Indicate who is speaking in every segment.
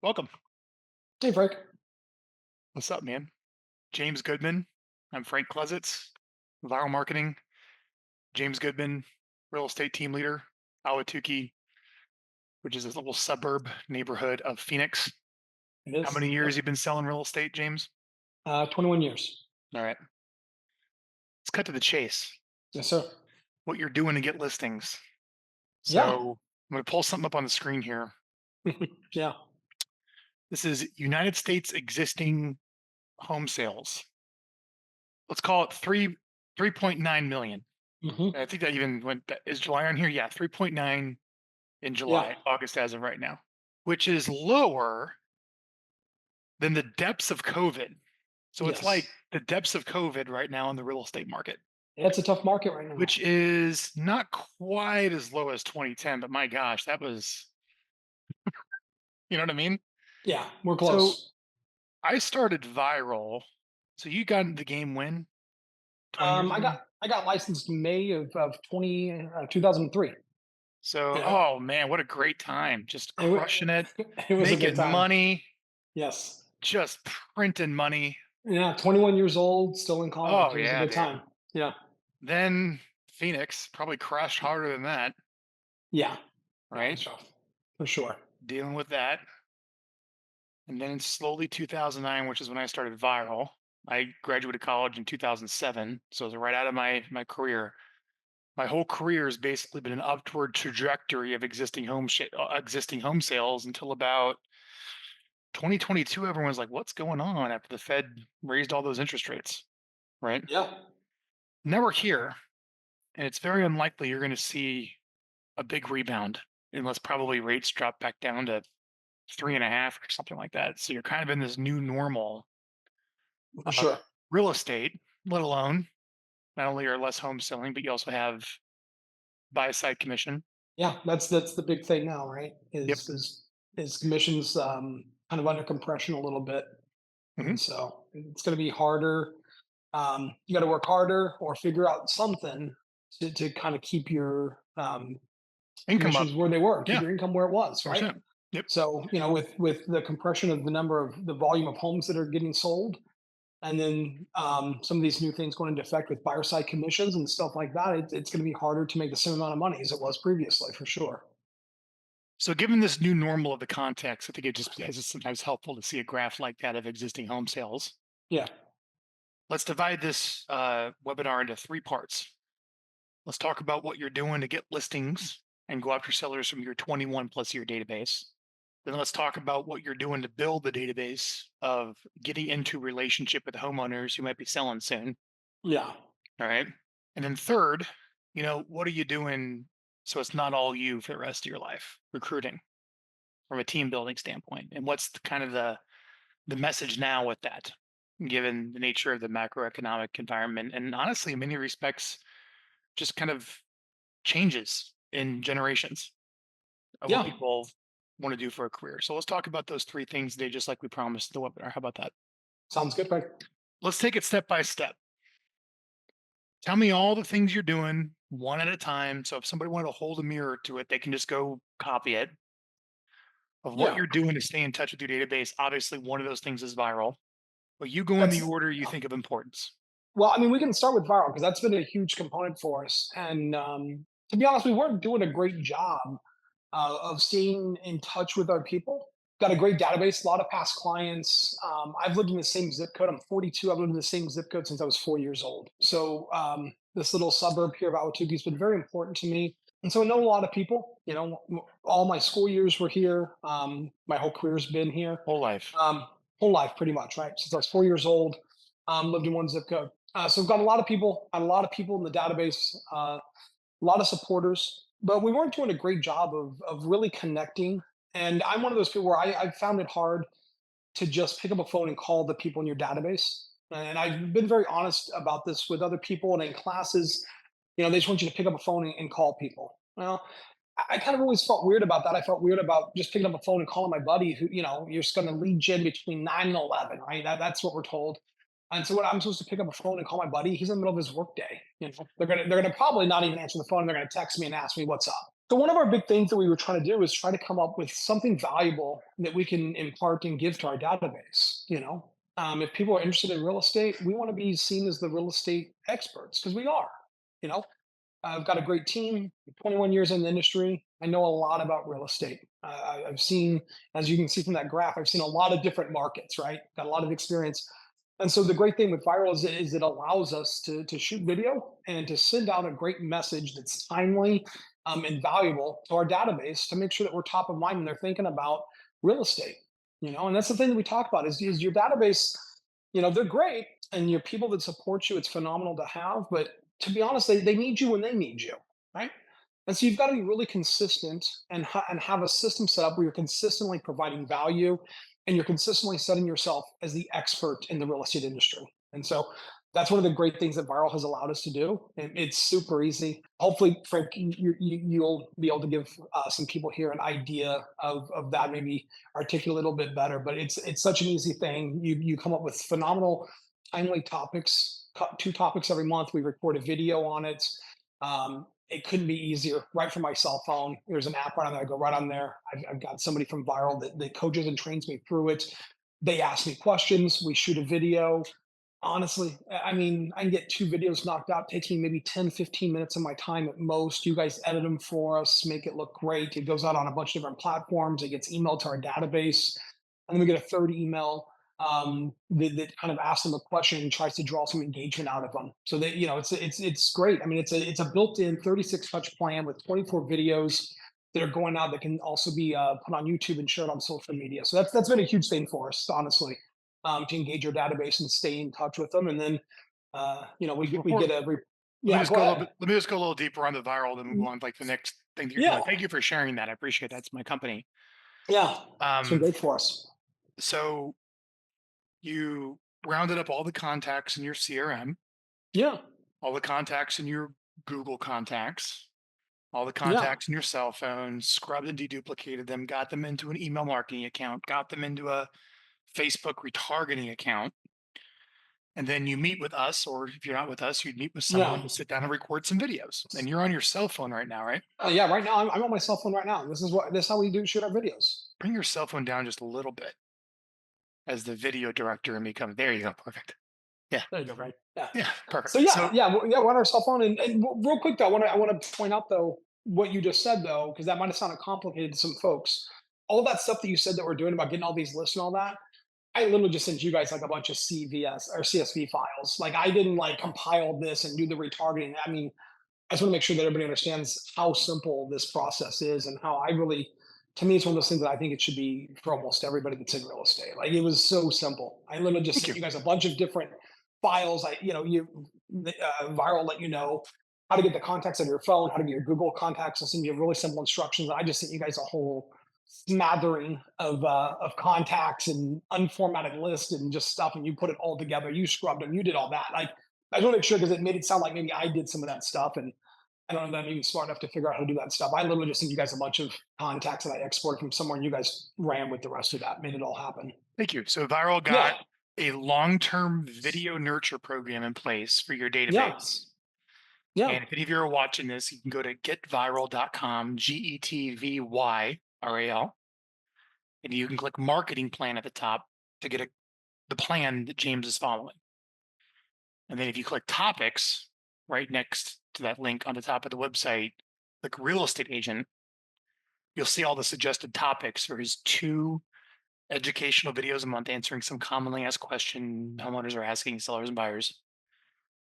Speaker 1: Welcome.
Speaker 2: Hey, Frank.
Speaker 1: What's up, man? James Goodman. I'm Frank Klesitz, Vyral Marketing. James Goodman, real estate team leader, Awatuki, which is a little suburb neighborhood of Phoenix.
Speaker 2: It
Speaker 1: How
Speaker 2: is.
Speaker 1: many years
Speaker 2: Yep.
Speaker 1: you been selling real estate, James?
Speaker 2: 21 years.
Speaker 1: All right. Let's cut to the chase.
Speaker 2: Yes, sir.
Speaker 1: What you're doing to get listings.
Speaker 2: Yeah.
Speaker 1: So I'm going to pull something up on the screen here.
Speaker 2: Yeah.
Speaker 1: This is United States existing home sales. Let's call it 3.9 million.
Speaker 2: Hmm.
Speaker 1: I think that even went, is July on here? Yeah, 3.9 in
Speaker 2: Yeah.
Speaker 1: July, August as of right now, which is lower than the depths of COVID. So it's like
Speaker 2: Yes.
Speaker 1: the depths of COVID right now in the real estate market,
Speaker 2: Yeah, it's a tough market right now.
Speaker 1: which is not quite as low as 2010, but my gosh, that was, you know what I mean?
Speaker 2: Yeah, we're
Speaker 1: So
Speaker 2: close.
Speaker 1: I started viral. So you got into the game when? 20 years
Speaker 2: I
Speaker 1: ago?
Speaker 2: got I got licensed in May of 2003.
Speaker 1: So,
Speaker 2: You know,
Speaker 1: oh man, what a great time. Just
Speaker 2: it, wa-
Speaker 1: crushing it,
Speaker 2: it was a good
Speaker 1: making
Speaker 2: time.
Speaker 1: money,
Speaker 2: Yes.
Speaker 1: just printing money.
Speaker 2: Yeah, 21 years old, still in college.
Speaker 1: Oh
Speaker 2: It was a
Speaker 1: yeah,
Speaker 2: good
Speaker 1: dude.
Speaker 2: time. Yeah.
Speaker 1: Then Phoenix probably crashed harder than that,
Speaker 2: Yeah. Yeah,
Speaker 1: right?
Speaker 2: that's rough. For sure.
Speaker 1: Dealing with that. And then slowly 2009, which is when I started Viral. I graduated college in 2007, so it was right out of my career. My whole career has basically been an upward trajectory of existing home sales until about 2022. Everyone's like, "What's going on?" After the Fed raised all those interest rates, right?
Speaker 2: Yeah.
Speaker 1: Now we're here, and it's very unlikely you're going to see a big rebound unless probably rates drop back down to 3.5 or something like that. So you're kind of in this new normal
Speaker 2: For
Speaker 1: of
Speaker 2: sure.
Speaker 1: real estate, let alone not only are less homes selling, but you also have buy side commission.
Speaker 2: Yeah, that's the big thing now, right?
Speaker 1: Yep.
Speaker 2: Is commissions kind of under compression a little bit,
Speaker 1: Hmm.
Speaker 2: and so it's going to be harder. You got to work harder or figure out something to kind of keep your
Speaker 1: Income up.
Speaker 2: commissions where they were, keep
Speaker 1: Yeah,
Speaker 2: your income where it was, right?
Speaker 1: 100%. Yep.
Speaker 2: So with the compression of the number of the volume of homes that are getting sold, and then some of these new things going into effect with buyer side commissions and stuff like that, it's going to be harder to make the same amount of money as it was previously, for sure.
Speaker 1: So given this new normal of the context, I think it just is sometimes helpful to see a graph like that of existing home sales.
Speaker 2: Yeah.
Speaker 1: Let's divide this webinar into three parts. Let's talk about what you're doing to get listings and go after sellers from your 21 plus year database. Then let's talk about what you're doing to build the database of getting into relationship with homeowners who might be selling soon.
Speaker 2: Yeah.
Speaker 1: All right. And then third, what are you doing so it's not all you for the rest of your life? Recruiting from a team building standpoint. And what's kind of the message now with that, given the nature of the macroeconomic environment and honestly in many respects just kind of changes in generations of what
Speaker 2: Yeah.
Speaker 1: people want to do for a career. So let's talk about those three things today, just like we promised in the webinar. How about that?
Speaker 2: Sounds good, Frank.
Speaker 1: Let's take it step by step. Tell me all the things you're doing one at a time. So if somebody wanted to hold a mirror to it, they can just go copy it of what
Speaker 2: Yeah.
Speaker 1: you're doing to stay in touch with your database. Obviously, one of those things is viral, but you go in the
Speaker 2: That's
Speaker 1: order you think of importance.
Speaker 2: Well, I mean, we can start with viral because that's been a huge component for us. And to be honest, we weren't doing a great job of staying in touch with our people. Got a great database, a lot of past clients. I've lived in the same zip code. I'm 42. I've lived in the same zip code since I was 4 years old. So this little suburb here of Awatuki has been very important to me. And so I know a lot of people. All my school years were here. My whole career's been here.
Speaker 1: Whole life.
Speaker 2: Um, Whole life, pretty much, right? Since I was 4 years old, lived in one zip code. So we've got a lot of people in the database, a lot of supporters, but we weren't doing a great job of really connecting. And I'm one of those people where I found it hard to just pick up a phone and call the people in your database. And I've been very honest about this with other people and in classes. They just want you to pick up a phone and call people. Well, I kind of always felt weird about that. I felt weird about just picking up a phone and calling my buddy who, you're just going to lead gen between 9 and 11, right? That's what we're told. And so when I'm supposed to pick up a phone and call my buddy, he's in the middle of his workday. They're gonna probably not even answer the phone. They're gonna text me and ask me what's up. So one of our big things that we were trying to do is try to come up with something valuable that we can impart and give to our database. If people are interested in real estate, we want to be seen as the real estate experts because we are. You know, I've got a great team, 21 years in the industry. I know a lot about real estate. I've seen, as you can see from that graph, I've seen a lot of different markets, right? Got a lot of experience. And so the great thing with Viral is it allows us to shoot video and to send out a great message that's timely and valuable to our database to make sure that we're top of mind when they're thinking about real estate. And that's the thing that we talk about is your database, they're great and your people that support you, it's phenomenal to have, but to be honest, they need you when they need you, right? And so you've got to be really consistent and have a system set up where you're consistently providing value and you're consistently setting yourself as the expert in the real estate industry. And so that's one of the great things that Viral has allowed us to do. And it's super easy. Hopefully, Frank, you'll be able to give some people here an idea of that, maybe articulate a little bit better. But it's such an easy thing. You come up with phenomenal, timely topics, two topics every month. We record a video on it. It couldn't be easier. Right from my cell phone, there's an app right on there. I go right on there. I've got somebody from Viral that coaches and trains me through it. They ask me questions. We shoot a video. Honestly, I mean, I can get two videos knocked out. Takes me maybe 10, 15 minutes of my time at most. You guys edit them for us, make it look great. It goes out on a bunch of different platforms. It gets emailed to our database. And then we get a third email that kind of asks them a question and tries to draw some engagement out of them. So that it's great. I mean, it's a built-in 36 touch plan with 24 videos that are going out that can also be put on YouTube and shared on social media. So that's been a huge thing for us, honestly, to engage your database and stay in touch with them. And then we
Speaker 1: Before
Speaker 2: get every
Speaker 1: let me
Speaker 2: yeah.
Speaker 1: just
Speaker 2: Go
Speaker 1: go a little
Speaker 2: ahead.
Speaker 1: bit. Let me just go a little deeper on the viral, then move on to like the next thing that you're doing.
Speaker 2: Yeah,
Speaker 1: Thank you for sharing that. I appreciate that. It's my company.
Speaker 2: yeah. It's been
Speaker 1: Um,
Speaker 2: great for us.
Speaker 1: so you rounded up all the contacts in your CRM,
Speaker 2: Yeah,
Speaker 1: all the contacts in your Google contacts, all the
Speaker 2: yeah,
Speaker 1: contacts in your cell phone, scrubbed and deduplicated them, got them into an email marketing account, got them into a Facebook retargeting account. And then you meet with us, or if you're not with us, you'd meet with someone
Speaker 2: yeah.
Speaker 1: to sit down and record some videos. And you're on your cell phone right now, right?
Speaker 2: Yeah, right now I'm on my cell phone right now. This is how we do shoot our videos.
Speaker 1: Bring your cell phone down just a little bit as the video director and become there you go. Perfect. Yeah.
Speaker 2: There you go, right? Yeah.
Speaker 1: Yeah.
Speaker 2: So
Speaker 1: Perfect.
Speaker 2: yeah,
Speaker 1: So
Speaker 2: yeah, yeah. We're on our cell phone, and real quick though, I want to point out though what you just said though, because that might have sounded complicated to some folks. All that stuff that you said that we're doing about getting all these lists and all that, I literally just sent you guys like a bunch of CVS or CSV files. Like I didn't like compile this and do the retargeting. I mean, I just want to make sure that everybody understands how simple this process is and how I really, to me, it's one of those things that I think it should be for almost everybody that's in real estate. Like it was so simple. I literally just
Speaker 1: thank
Speaker 2: sent
Speaker 1: you.
Speaker 2: you guys a bunch of different files. Viral let you know how to get the contacts of your phone, how to get your Google contacts. I send you really simple instructions. I just sent you guys a whole smattering of contacts and unformatted list and just stuff, and you put it all together. You scrubbed them. You did all that. Like I just want to make sure because it made it sound like maybe I did some of that stuff, and I don't know that I'm even smart enough to figure out how to do that stuff. I literally just sent you guys a bunch of contacts that I exported from somewhere, and you guys ran with the rest of that, made it all happen.
Speaker 1: Thank you. So Viral got
Speaker 2: Yeah,
Speaker 1: a long-term video nurture program in place for your
Speaker 2: yeah,
Speaker 1: database.
Speaker 2: yeah,
Speaker 1: And if any of you are watching this, you can go to getvyral.com, GETVYRAL, and you can click marketing plan at the top to get the plan that James is following. And then if you click topics right next to that link on the top of the website, click real estate agent, you'll see all the suggested topics for his two educational videos a month answering some commonly asked question homeowners are asking sellers and buyers.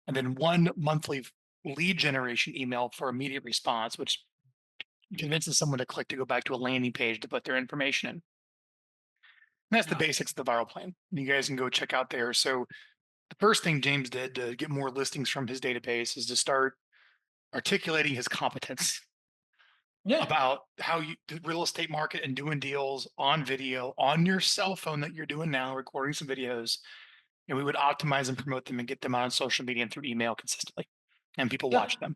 Speaker 1: And then one monthly lead generation email for immediate response, which convinces someone to click to go back to a landing page to put their information in. And that's the
Speaker 2: yeah,
Speaker 1: basics of the viral plan. You guys can go check out there. So the first thing James did to get more listings from his database is to start articulating his competence
Speaker 2: yeah,
Speaker 1: about how you the real estate market and doing deals on video on your cell phone that you're doing now, recording some videos, and we would optimize and promote them and get them out on social media and through email consistently, and people
Speaker 2: yeah,
Speaker 1: watch them.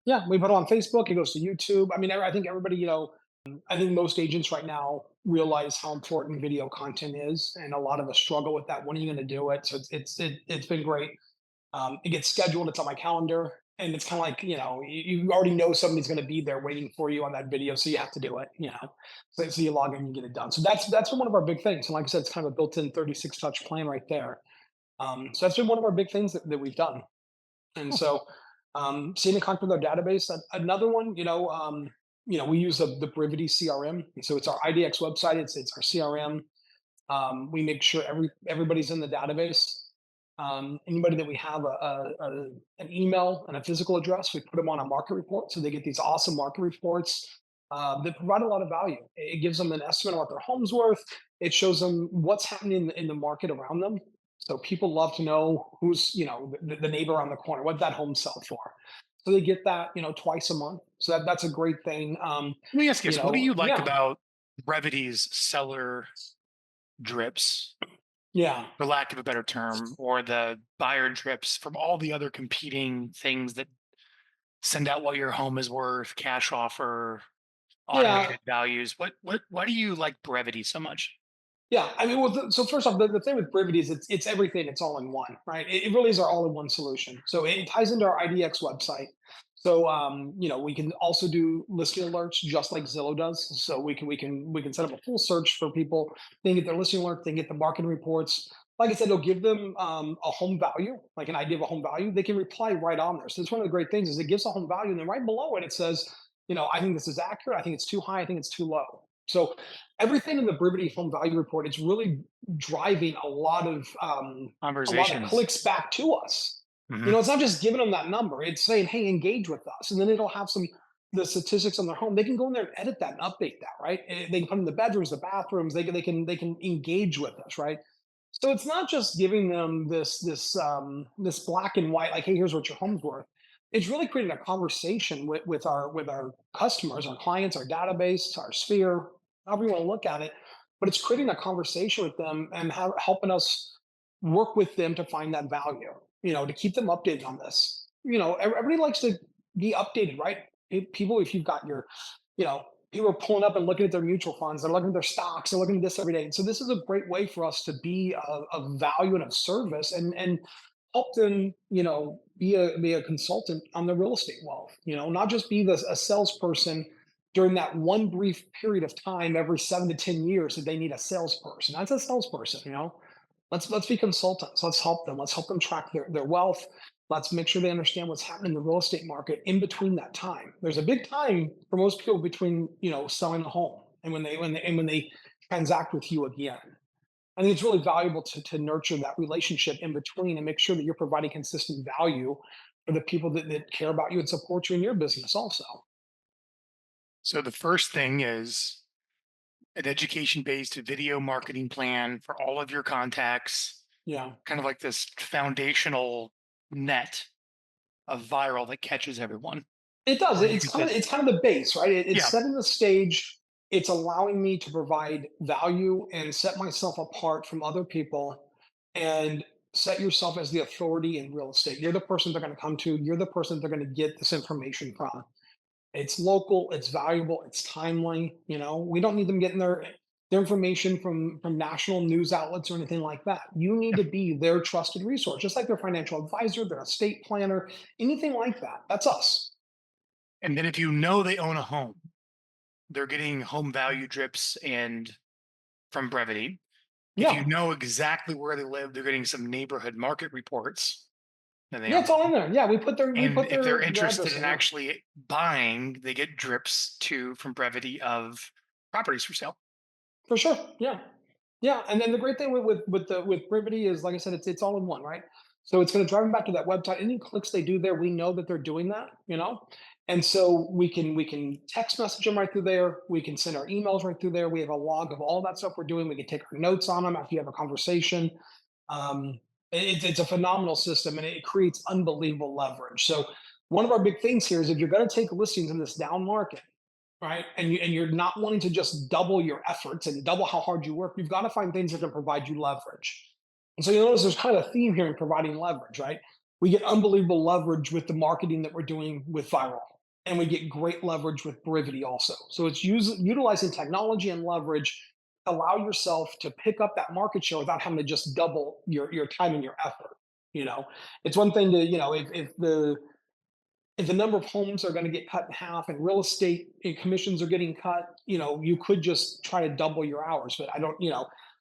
Speaker 2: yeah. We put it on Facebook. It goes to YouTube. I mean, I think everybody, I think most agents right now realize how important video content is, and a lot of us struggle with that. When are you going to do it? So it's been great. It gets scheduled. It's on my calendar, and it's kind of like, you already know somebody's going to be there waiting for you on that video, so you have to do it. So you log in and get it done. So that's been one of our big things. And like I said, it's kind of a built-in 36 touch plan right there. So that's been one of our big things that we've done. And
Speaker 1: Cool.
Speaker 2: so, staying in contact with our database. Another one, we use the Brivity CRM. So it's our IDX website. It's our CRM. We make sure everybody's in the database. Anybody that we have an email and a physical address, we put them on a market report. So they get these awesome market reports that provide a lot of value. It gives them an estimate of what their home's worth. It shows them what's happening in the market around them. So people love to know who's, the neighbor on the corner, what that home sell for. So they get that, twice a month. So that's a great thing.
Speaker 1: Let me ask you this: what do you like
Speaker 2: Yeah,
Speaker 1: about Brevity's seller drips,
Speaker 2: yeah.
Speaker 1: for lack of a better term, or the buyer drips from all the other competing things that send out what your home is worth, cash offer,
Speaker 2: Yeah,
Speaker 1: automated values? Why do you like Brevity so much?
Speaker 2: yeah, I mean, well, so first off, the thing with Brivity is it's everything. It's all in one, right? It really is our all-in-one solution. So it ties into our IDX website. So we can also do listing alerts just like Zillow does. So we can set up a full search for people. They can get their listing alert. They can get the marketing reports. Like I said, it'll give them a home value, like an idea of a home value. They can reply right on there. So it's one of the great things is it gives a home value, and then right below it, it says, I think this is accurate. I think it's too high. I think it's too low. So everything in the Brivity Home Value Report is really driving a lot of
Speaker 1: Conversations.
Speaker 2: clicks back to us.
Speaker 1: Hmm.
Speaker 2: It's not just giving them that number; it's saying, "Hey, engage with us," and then it'll have the statistics on their home. They can go in there and edit that and update that, right? They can put in the bedrooms, the bathrooms. They can engage with us, right? So it's not just giving them this black and white, like, hey, here's what your home's worth. It's really creating a conversation with our customers, our clients, our database, our sphere, however you want to look at it. But it's creating a conversation with them and helping us work with them to find that value, to keep them updated on this. Everybody likes to be updated, right? People, if you've got you know, people are pulling up and looking at their mutual funds, they're looking at their stocks, they're looking at this every day. And so this is a great way for us to be of value and of service and help them, be a consultant on their real estate wealth, not just be a salesperson during that one brief period of time every 7 to 10 years that they need a salesperson. That's a salesperson, Let's be consultants. Let's help them. Let's help them track their wealth. Let's make sure they understand what's happening in the real estate market in between that time. There's a big time for most people between selling the home and when they transact with you again. I think it's really valuable to nurture that relationship in between and make sure that you're providing consistent value for the people that care about you and support you in your business also.
Speaker 1: So the first thing is an education-based video marketing plan for all of your contacts,
Speaker 2: Yeah.
Speaker 1: kind of like this foundational net of viral that catches everyone.
Speaker 2: It does.
Speaker 1: Or do you
Speaker 2: It's
Speaker 1: think
Speaker 2: kind
Speaker 1: that?
Speaker 2: of it's kind of the base, right? It's
Speaker 1: Yeah.
Speaker 2: setting the stage. It's allowing me to provide value and set myself apart from other people and set yourself as the authority in real estate. You're the person they're going to come to. You're the person they're going to get this information from. It's local, it's valuable, it's timely. We don't need them getting their information from national news outlets or anything like that. You need
Speaker 1: Yeah.
Speaker 2: to be their trusted resource, just like their financial advisor, their estate planner, anything like that. That's us.
Speaker 1: And then if you know they own a home, they're getting home value drips and from Brevity. If you
Speaker 2: Yeah.
Speaker 1: know exactly where they live, they're getting some neighborhood market reports. Then they
Speaker 2: Yeah,
Speaker 1: own a
Speaker 2: it's all in
Speaker 1: home.
Speaker 2: there. Yeah, we put their we
Speaker 1: And
Speaker 2: put
Speaker 1: if they're
Speaker 2: their
Speaker 1: interested
Speaker 2: address
Speaker 1: in
Speaker 2: in. Yeah.
Speaker 1: actually buying, they get drips too from Brevity of properties for sale.
Speaker 2: For sure. Yeah. Yeah. And then the great thing with Brivity is, like I said, it's all in one, right? So it's going to drive them back to that website. Any clicks they do there, we know that they're doing that. And so we can text message them right through there. We can send our emails right through there. We have a log of all that stuff we're doing. We can take our notes on them after you have a conversation. Um, it's a phenomenal system and it creates unbelievable leverage. So one of our big things here is if you're going to take listings in this down market, right? And you're not wanting to just double your efforts and double how hard you work. You've got to find things that can provide you leverage. And so you notice there's kind of a theme here in providing leverage, right? We get unbelievable leverage with the marketing that we're doing with Vyral, and we get great leverage with Brivity also. So it's utilizing technology and leverage to allow yourself to pick up that market share without having to just double your time and your effort. You know, it's one thing to, if the if the number of homes are going to get cut in half and real estate commissions are getting cut, you could just try to double your hours. But I don't,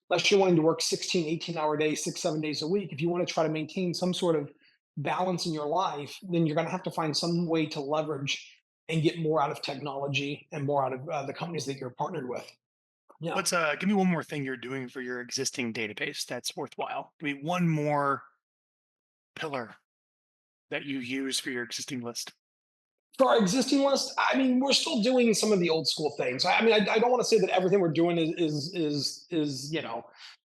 Speaker 2: unless you're wanting to work 16, 18-hour days, 6, 7 days a week, if you want to try to maintain some sort of balance in your life, then you're going to have to find some way to leverage and get more out of technology and more out of the companies that you're partnered with. Yeah.
Speaker 1: Let's give me one more thing you're doing for your existing database that's worthwhile. Give me one more pillar that you use for your existing list.
Speaker 2: For our existing list, I mean, we're still doing some of the old school things. I mean, I don't want to say that everything we're doing is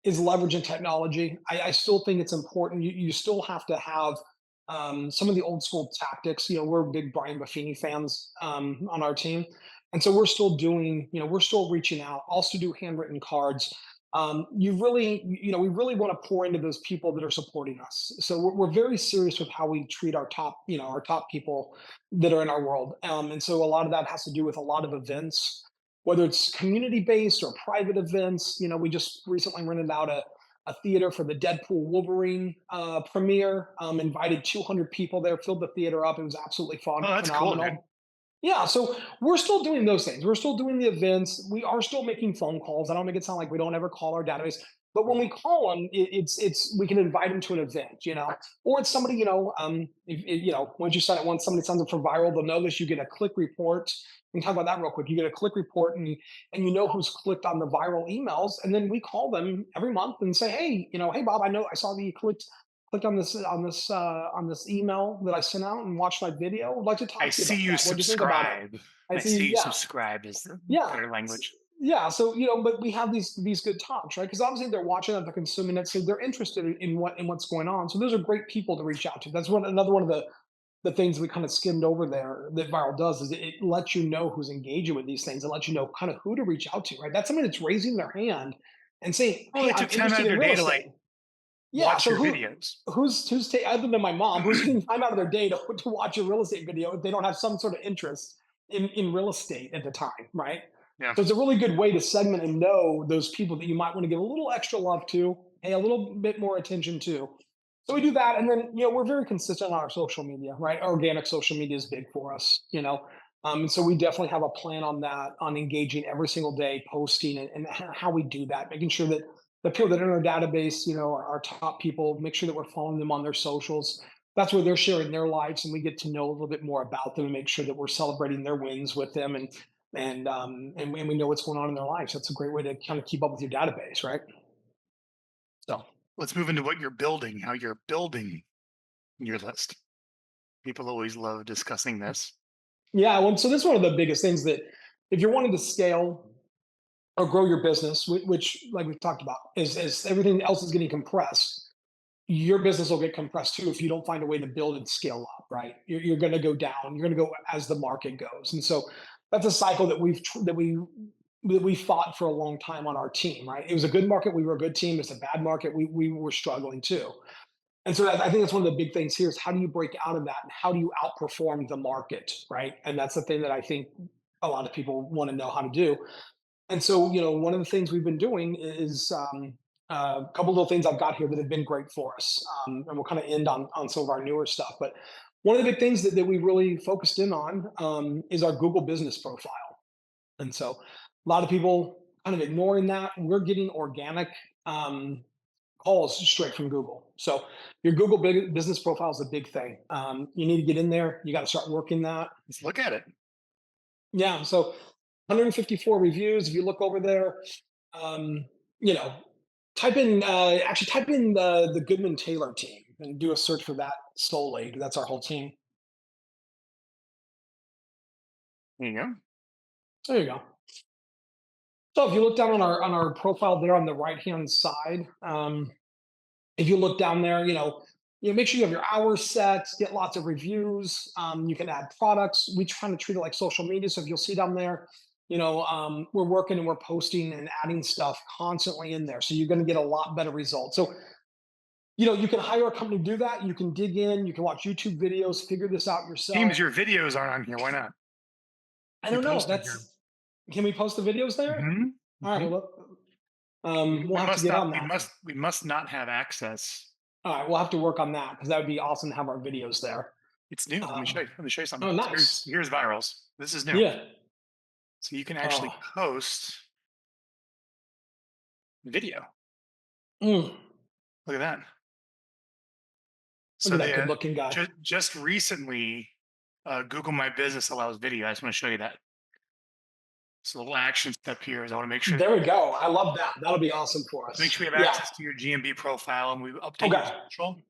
Speaker 2: leveraging technology. I still think it's important. You still have to have some of the old school tactics. We're big Brian Buffini fans on our team, and so we're still doing. We're still reaching out. Also, do handwritten cards. We really want to pour into those people that are supporting us. So we're very serious with how we treat our top people that are in our world. And so a lot of that has to do with a lot of events, whether it's community based or private events. We just recently rented out a theater for the Deadpool Wolverine premiere, invited 200 people there, filled the theater up. It was absolutely fun,
Speaker 1: Oh, that's cool, dude.
Speaker 2: phenomenal. Yeah, so we're still doing those things. We're still doing the events. We are still making phone calls. I don't make it sound like we don't ever call our database, but when we call them, it's we can invite them to an event, or it's somebody, once you sign it, once somebody signs up for Viral, they'll notice you get a click report. We can talk about that real quick. You get a click report, and you know who's clicked on the viral emails, and then we call them every month and say, hey, hey Bob, I saw that you clicked on this email that I sent out and watched my video. I'd like to
Speaker 1: I
Speaker 2: talk to you
Speaker 1: see
Speaker 2: about
Speaker 1: you
Speaker 2: that. What do you think about it?
Speaker 1: subscribe.
Speaker 2: I
Speaker 1: I see
Speaker 2: see,
Speaker 1: you
Speaker 2: yeah,
Speaker 1: subscribe is the
Speaker 2: yeah,
Speaker 1: better language.
Speaker 2: yeah. So but we have these good talks, right? Because obviously they're watching it, they're consuming it, so they're interested in what's going on. So those are great people to reach out to. That's another one of the things we kind of skimmed over there that Viral does is it lets you know who's engaging with these things and lets you know kind of who to reach out to, right? That's somebody that's raising their hand and saying,
Speaker 1: Oh,
Speaker 2: "Hey,
Speaker 1: they
Speaker 2: I'm
Speaker 1: took time out
Speaker 2: interested
Speaker 1: of
Speaker 2: in
Speaker 1: their
Speaker 2: real
Speaker 1: day to
Speaker 2: estate." Yeah,
Speaker 1: watch
Speaker 2: so
Speaker 1: your videos.
Speaker 2: other than my mom, who's taking time out of their day to watch a real estate video if they don't have some sort of interest in real estate at the time, right?
Speaker 1: Yeah.
Speaker 2: So it's a really good way to segment and know those people that you might want to give a little extra love to, and a little bit more attention to. So we do that, and then we're very consistent on our social media, right? Organic social media is big for us, and so we definitely have a plan on that, on engaging every single day, posting, and how we do that, making sure that the people that are in our database, are our top people. Make sure that we're following them on their socials. That's where they're sharing their lives, and we get to know a little bit more about them and make sure that we're celebrating their wins with them, and we know what's going on in their lives. That's a great way to kind of keep up with your database, right? So
Speaker 1: Let's move into what you're building, how you're building your list. People always love discussing this.
Speaker 2: yeah, well, so this is one of the biggest things that if you're wanting to scale or grow your business, which like we've talked about, is everything else is getting compressed. Your business will get compressed too if you don't find a way to build and scale up, right? You're going to go down. You're going to go as the market goes, and so that's a cycle that we fought for a long time on our team, right? It was a good market. We were a good team. It's a bad market. We were struggling too. And so I think that's one of the big things here is how do you break out of that and how do you outperform the market, right? And that's the thing that I think a lot of people want to know how to do. And so, one of the things we've been doing is a couple of little things I've got here that have been great for us. And we'll kind of end on some of our newer stuff. But one of the big things that we really focused in on is our Google business profile. And so a lot of people kind of ignoring that. We're getting organic calls straight from Google. So your Google business profile is a big thing. You need to get in there. You got to start working that.
Speaker 1: Let's look at it.
Speaker 2: Yeah. So 154 reviews. If you look over there, um, you know, type in the Goodman Taylor team and do a search for that solely. That's our whole team.
Speaker 1: There you go.
Speaker 2: There you go. So if you look down on our profile there on the right hand side, if you look down there, make sure you have your hours set, get lots of reviews. You can add products. We try to treat it like social media. So if you'll see down there, we're working and we're posting and adding stuff constantly in there. So you're going to get a lot better results. So, you can hire a company to do that. You can dig in, you can watch YouTube videos, figure this out
Speaker 1: Teams,
Speaker 2: yourself.
Speaker 1: your videos aren't on here. Why not?
Speaker 2: I
Speaker 1: We
Speaker 2: don't know.
Speaker 1: posted here.
Speaker 2: Can we post the videos there?
Speaker 1: Hmm.
Speaker 2: All right.
Speaker 1: Hmm.
Speaker 2: Well,
Speaker 1: We,
Speaker 2: we'll
Speaker 1: we
Speaker 2: have to
Speaker 1: must
Speaker 2: get
Speaker 1: not.
Speaker 2: on
Speaker 1: We
Speaker 2: that.
Speaker 1: must. We must not have access.
Speaker 2: All right. We'll have to work on that because that would be awesome to have our videos there.
Speaker 1: It's new. Let me show
Speaker 2: Um,
Speaker 1: you. Let me show you something.
Speaker 2: oh,
Speaker 1: So
Speaker 2: nice.
Speaker 1: here's Virals. This is new.
Speaker 2: Yeah.
Speaker 1: So you can actually
Speaker 2: Oh,
Speaker 1: post video.
Speaker 2: mm,
Speaker 1: Look at that.
Speaker 2: look
Speaker 1: So
Speaker 2: at
Speaker 1: they
Speaker 2: that good looking guy.
Speaker 1: just recently, Google My Business allows video. I just want to show you that. So the little action step here is I want to
Speaker 2: There we go. I love that. That'll be awesome for
Speaker 1: make
Speaker 2: us.
Speaker 1: sure we have
Speaker 2: Yeah.
Speaker 1: access to your GMB profile and we update your
Speaker 2: Okay.
Speaker 1: social.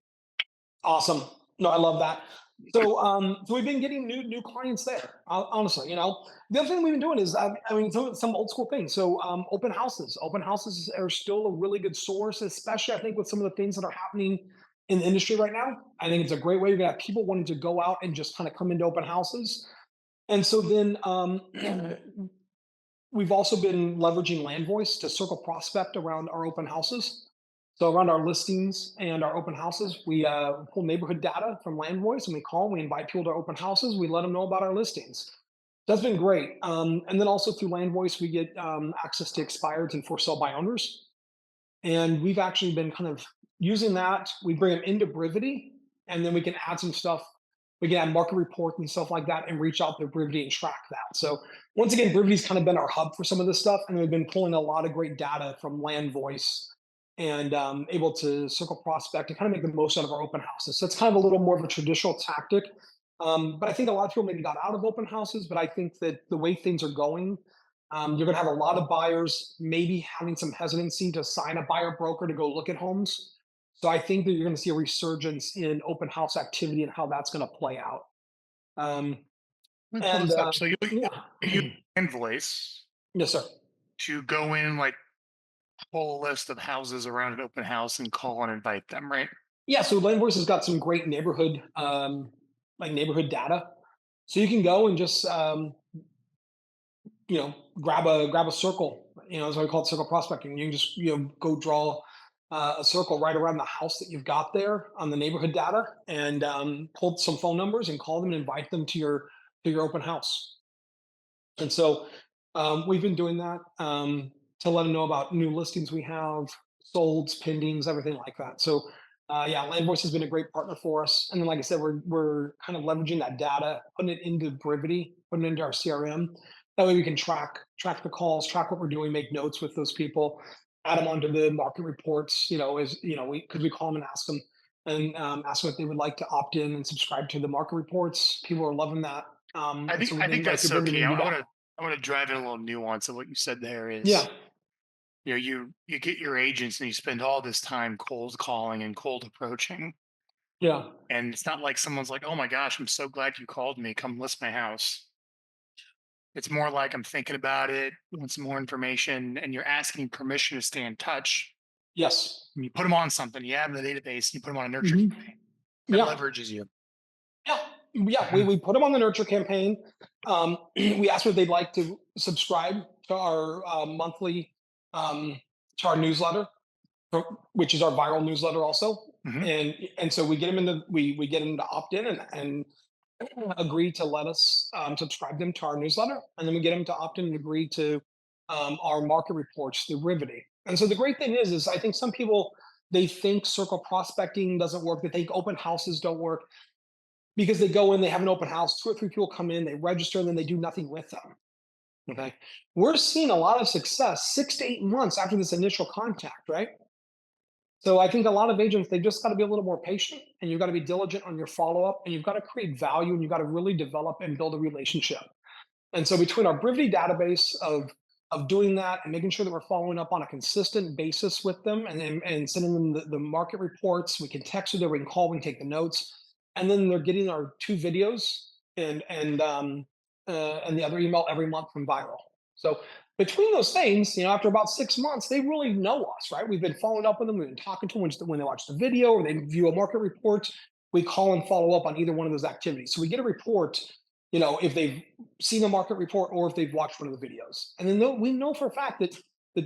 Speaker 2: Awesome. No, I love that. So we've been getting new clients there. Honestly, the other thing we've been doing is, I mean, some old school things. So open houses. Open houses are still a really good source, especially I think with some of the things that are happening in the industry right now. I think it's a great way. You're gonna have people wanting to go out and just kind of come into open houses. And so then we've also been leveraging Land Voice to circle prospect around our open houses. So around our listings and our open houses, we pull neighborhood data from Land Voice and we call, we invite people to open houses, we let them know about our listings. That's been great. And then also through Land Voice, we get access to expireds and for sale by owners. And we've actually been kind of using that. We bring them into Brivity, and then we can add some stuff. We can add market reports and stuff like that and reach out to Brivity and track that. So once again, Brivity's kind of been our hub for some of this stuff. And we've been pulling a lot of great data from Land Voice and able to circle prospect and kind of make the most out of our open houses. So it's kind of a little more of a traditional tactic. But I think a lot of people maybe got out of open houses, but I think that the way things are going, you're going to have a lot of buyers maybe having some hesitancy to sign a buyer broker to go look at homes. So I think that you're going to see a resurgence in open house activity and how that's going to play out. Um,
Speaker 1: Let me pull
Speaker 2: and
Speaker 1: this up. So
Speaker 2: yeah,
Speaker 1: you invoice
Speaker 2: yes, sir.
Speaker 1: to go in like pull a list of houses around an open house and call and invite them, right?
Speaker 2: Yeah, so Landvoice has got some great neighborhood, like neighborhood data. So you can go and just grab a circle. That's why we call it circle prospecting. You can just go draw a circle right around the house that you've got there on the neighborhood data, and pull some phone numbers and call them and invite them to your open house. And so we've been doing that to let them know about new listings we have, solds, pendings, everything like that. So yeah, Landvoice has been a great partner for us. And then, like I said, we're kind of leveraging that data, putting it into Brivity, putting it into our CRM. That way we can track the calls, track what we're doing, make notes with those people, add them onto the market reports. We call them and ask them ask them if they would like to opt in and subscribe to the market reports. People are loving that.
Speaker 1: I
Speaker 2: And
Speaker 1: think
Speaker 2: so we've
Speaker 1: I
Speaker 2: been
Speaker 1: think
Speaker 2: like
Speaker 1: that's so
Speaker 2: bringing
Speaker 1: key.
Speaker 2: in new data.
Speaker 1: I want to drive in a little nuance of what you said there
Speaker 2: Yeah,
Speaker 1: is, you get your agents and you spend all this time cold calling and cold approaching.
Speaker 2: yeah,
Speaker 1: And it's not like someone's like, "Oh my gosh, I'm so glad you called me. Come list my house." It's more like I'm thinking about it, want some more information, and you're asking permission to stay in touch.
Speaker 2: yes,
Speaker 1: And you put them on something, you have them in the database, you put them on a nurture
Speaker 2: hmm,
Speaker 1: campaign. That
Speaker 2: yeah,
Speaker 1: leverages you.
Speaker 2: yeah, yeah. We put them on the nurture campaign. We asked what they'd like to subscribe to our monthly to our newsletter, which is our viral newsletter also.
Speaker 1: Mhm.
Speaker 2: And so we get them into we get them to opt in and agree to let us subscribe them to our newsletter, and then we get them to opt in and agree to our market reports through Rivity. And so the great thing is I think some people they think circle prospecting doesn't work, they think open houses don't work because they go in, they have an open house, two or three people come in, they register, and then they do nothing with them. Okay, we're seeing a lot of success 6 to 8 months after this initial contact, right? So I think a lot of agents they just got to be a little more patient, and you've got to be diligent on your follow up, and you've got to create value, and you've got to really develop and build a relationship. And so between our Brivity database of doing that and making sure that we're following up on a consistent basis with them, and sending them the market reports, we can text with them, we can call, we can take the notes, and then they're getting our 2 videos and the other email every month from Viral. So between those things, after about 6 months, they really know us, right? We've been following up with them, we've been talking to them when they watch the video or they view a market report. We call and follow up on either one of those activities. So we get a report, if they've seen a market report or if they've watched one of the videos. And then we know for a fact that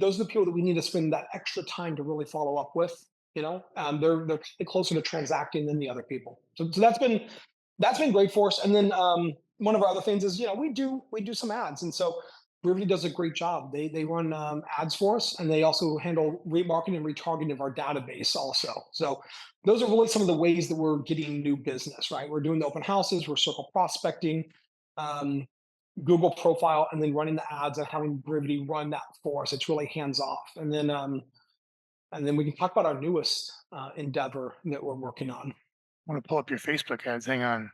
Speaker 2: those are the people that we need to spend that extra time to really follow up with. They're closer to transacting than the other people. So that's been great for us. And then one of our other things is we do some ads, and so Brivity does a great job. They run ads for us, and they also handle remarketing and retargeting of our database also. So those are really some of the ways that we're getting new business. Right, we're doing the open houses, we're circle prospecting, um, Google profile, and then running the ads and having Brivity run that for us. It's really hands off. And then we can talk about our newest endeavor that we're working on.
Speaker 1: I want to pull up your Facebook ads. Hang on.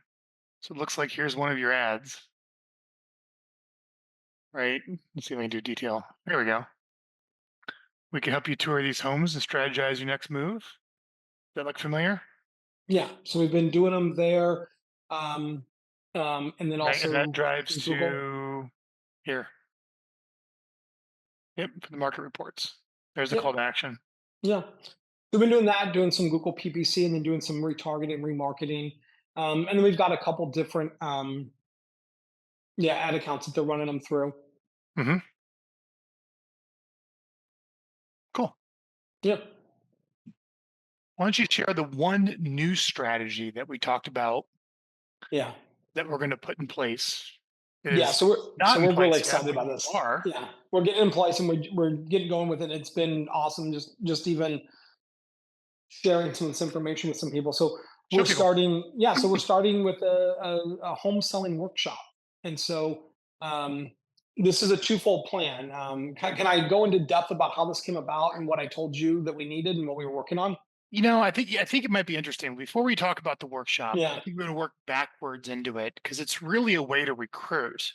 Speaker 1: So it looks like here's one of your ads, right? Let's see if I can do detail. There we go. We can help you tour these homes and strategize your next move. Does that look familiar?
Speaker 2: Yeah, so we've been doing them there, um, and then
Speaker 1: Right. And that
Speaker 2: also
Speaker 1: drives
Speaker 2: through Google.
Speaker 1: to here. Yep. For the market reports. There's the call
Speaker 2: Yep,
Speaker 1: to action.
Speaker 2: yeah. We've been doing that, doing some Google PPC, and then doing some retargeting, remarketing, and then we've got a couple different, yeah, ad accounts that they're running them through.
Speaker 1: Hmm. Cool.
Speaker 2: Yep.
Speaker 1: Why don't you share the one new strategy that we talked about
Speaker 2: Yeah.
Speaker 1: that we're going to put in place? It
Speaker 2: Yeah,
Speaker 1: is
Speaker 2: so we're
Speaker 1: not in
Speaker 2: really
Speaker 1: place yet,
Speaker 2: excited
Speaker 1: but
Speaker 2: about
Speaker 1: you
Speaker 2: this.
Speaker 1: are.
Speaker 2: Yeah, we're getting in place and we're getting going with it. It's been awesome. Just even sharing some of this information with some people. So
Speaker 1: Show
Speaker 2: we're
Speaker 1: people.
Speaker 2: starting. Yeah, so we're starting with a home selling workshop, and so um, this is a twofold plan. Can I go into depth about how this came about and what I told you that we needed and what we were working on?
Speaker 1: I think it might be interesting. Before we talk about the workshop, I
Speaker 2: Yeah,
Speaker 1: think we're going to work backwards into it because it's really a way to recruit.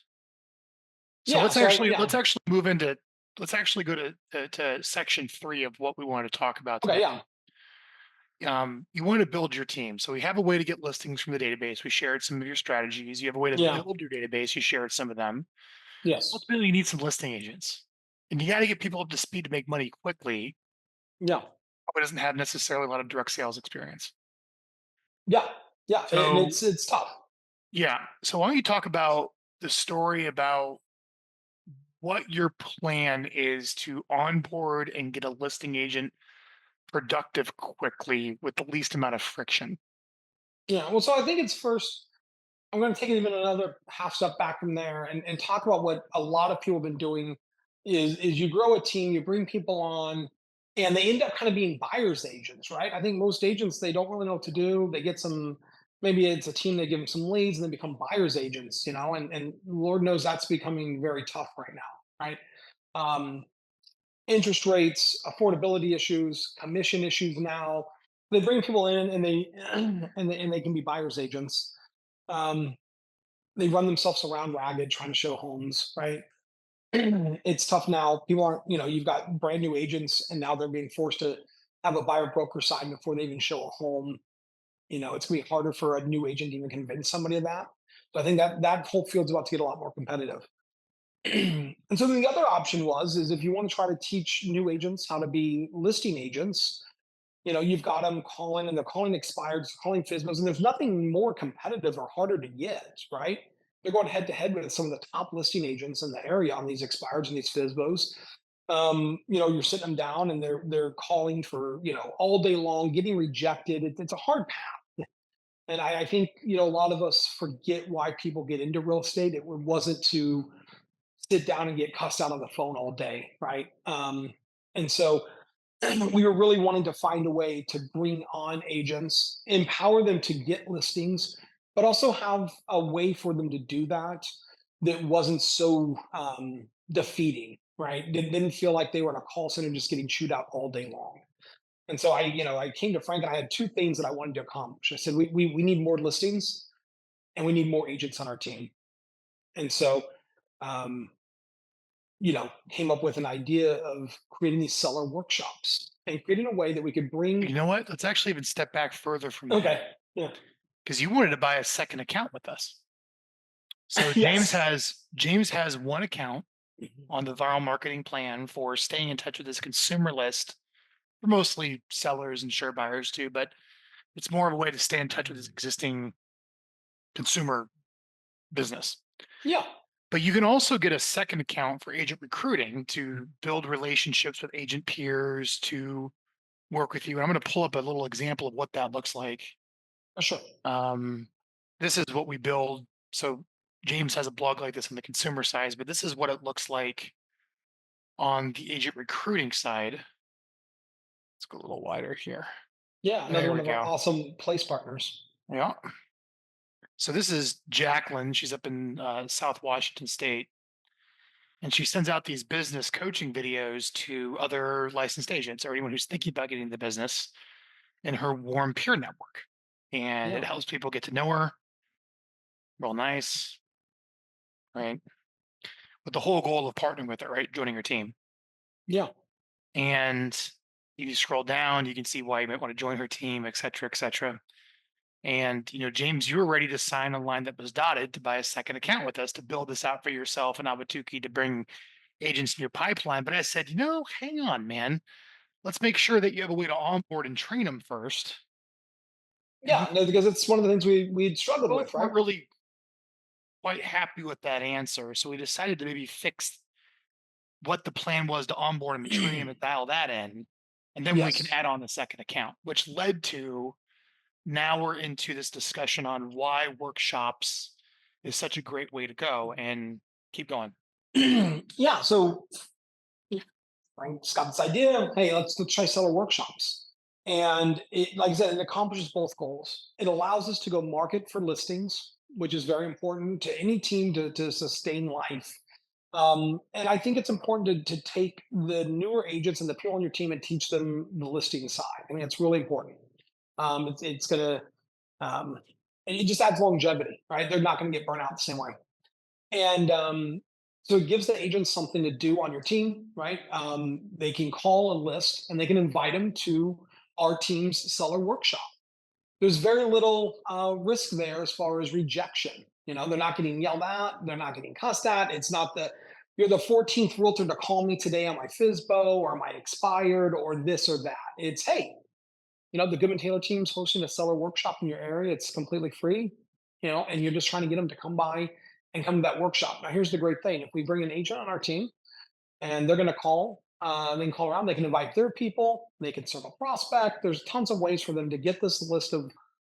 Speaker 1: So
Speaker 2: yeah.
Speaker 1: let's
Speaker 2: So
Speaker 1: actually
Speaker 2: yeah.
Speaker 1: let's actually move into let's actually go to section three of what we want to talk about
Speaker 2: Okay.
Speaker 1: today.
Speaker 2: Yeah.
Speaker 1: You want to build your team. So we have a way to get listings from the database. We shared some of your strategies. You have a way to
Speaker 2: Yeah.
Speaker 1: build your database. You shared some of them.
Speaker 2: Yes.
Speaker 1: Ultimately, you need some listing agents, and you got to get people up to speed to make money quickly.
Speaker 2: Yeah.
Speaker 1: But doesn't have necessarily a lot of direct sales experience.
Speaker 2: Yeah. Yeah. And
Speaker 1: So
Speaker 2: it's tough.
Speaker 1: yeah. So why don't you talk about the story about what your plan is to onboard and get a listing agent productive quickly with the least amount of friction?
Speaker 2: Yeah. Well, so I think it's first. I'm going to take it even another half step back from there and talk about what a lot of people have been doing is you grow a team, you bring people on, and they end up kind of being buyer's agents, right? I think most agents they don't really know what to do. They get some, maybe it's a team, they give them some leads and they become buyer's agents, and Lord knows that's becoming very tough right now, right? Um, Interest rates, affordability issues, commission issues now. They bring people in and they and they can be buyer's agents. Um, they run themselves around ragged trying to show homes, right? It's tough now. People aren't, you've got brand new agents and now they're being forced to have a buyer broker sign before they even show a home. It's gonna be harder for a new agent to even convince somebody of that. So I think that whole field's about to get a lot more competitive. And so then the other option is if you want to try to teach new agents how to be listing agents, you've got them calling and they're calling expireds, calling FISBOs, and there's nothing more competitive or harder to get, right? They're going head to head with some of the top listing agents in the area on these expireds and these FISBOs. You're sitting them down and they're calling for, all day long, getting rejected. It's a hard path. And I think, a lot of us forget why people get into real estate. It wasn't to sit down and get cussed out on the phone all day, right? And so we were really wanting to find a way to bring on agents, empower them to get listings, but also have a way for them to do that that wasn't so defeating, right? Didn't feel like they were in a call center just getting chewed out all day long. And so I came to Frank and I had two things that I wanted to accomplish. I said, we need more listings and we need more agents on our team. And so, um, came up with an idea of creating these seller workshops and creating a way that we could
Speaker 1: You
Speaker 2: bring.
Speaker 1: know what? Let's actually even step back further from that
Speaker 2: Okay. Yeah.
Speaker 1: because you wanted to buy a second account with us. So James
Speaker 2: Yes.
Speaker 1: has James has one account
Speaker 2: Mhm.
Speaker 1: on the viral marketing plan for staying in touch with his consumer list for mostly sellers and sure buyers too, but it's more of a way to stay in touch with his existing consumer business.
Speaker 2: Yeah.
Speaker 1: But you can also get a second account for agent recruiting to build relationships with agent peers to work with you. And I'm going to pull up a little example of what that looks like.
Speaker 2: For sure.
Speaker 1: Um, this is what we build. So James has a blog like this on the consumer side, but this is what it looks like on the agent recruiting side. Let's go a little wider here.
Speaker 2: Yeah, another
Speaker 1: There
Speaker 2: one
Speaker 1: we
Speaker 2: of our
Speaker 1: go.
Speaker 2: awesome place partners.
Speaker 1: Yeah. So this is Jacqueline. She's up in South Washington State, and she sends out these business coaching videos to other licensed agents or anyone who's thinking about getting into the business in her warm peer network. And it
Speaker 2: Yeah,
Speaker 1: helps people get to know her. Real nice, right? With the whole goal of partnering with her, right? Joining her team.
Speaker 2: yeah,
Speaker 1: And you scroll down, you can see why you might want to join her team, et cetera, et cetera. And James, you were ready to sign a line that was dotted to buy a second account with us to build this out for yourself and Abatuki to bring agents in your pipeline. But I said, hang on, man. Let's make sure that you have a way to onboard and train them first. And we
Speaker 2: yeah. No, because it's one of the things we'd struggled
Speaker 1: both
Speaker 2: with, right?
Speaker 1: weren't really quite happy with that answer. So we decided to maybe fix what the plan was to onboard them and train them and dial that in. And then we can
Speaker 2: Yes.
Speaker 1: add on a second account, which led to now we're into this discussion on why workshops is such a great way to go and keep going.
Speaker 2: Yeah. So Frank just got this idea. Hey, let's try seller workshops. And it, like I said, it accomplishes both goals. It allows us to go market for listings, which is very important to any team to sustain life. And I think it's important to take the newer agents and the people on your team and teach them the listing side. I mean, it's really important. It's going to, um, and it just adds longevity, right? They're not going to get burnt out the same way. And so it gives the agents something to do on your team, right? They can call a list and they can invite them to our team's seller workshop. There's very little risk there as far as rejection. They're not getting yelled at, they're not getting cussed at. It's not the you're the 14th realtor to call me today on my FISBO or my expired or this or that. It's hey, the Goodman Taylor team's hosting a seller workshop in your area. It's completely free, and you're just trying to get them to come by and come to that workshop. Now, here's the great thing: if we bring an agent on our team and they're going to call, they can call around, they can invite their people, they can serve a prospect. There's tons of ways for them to get this list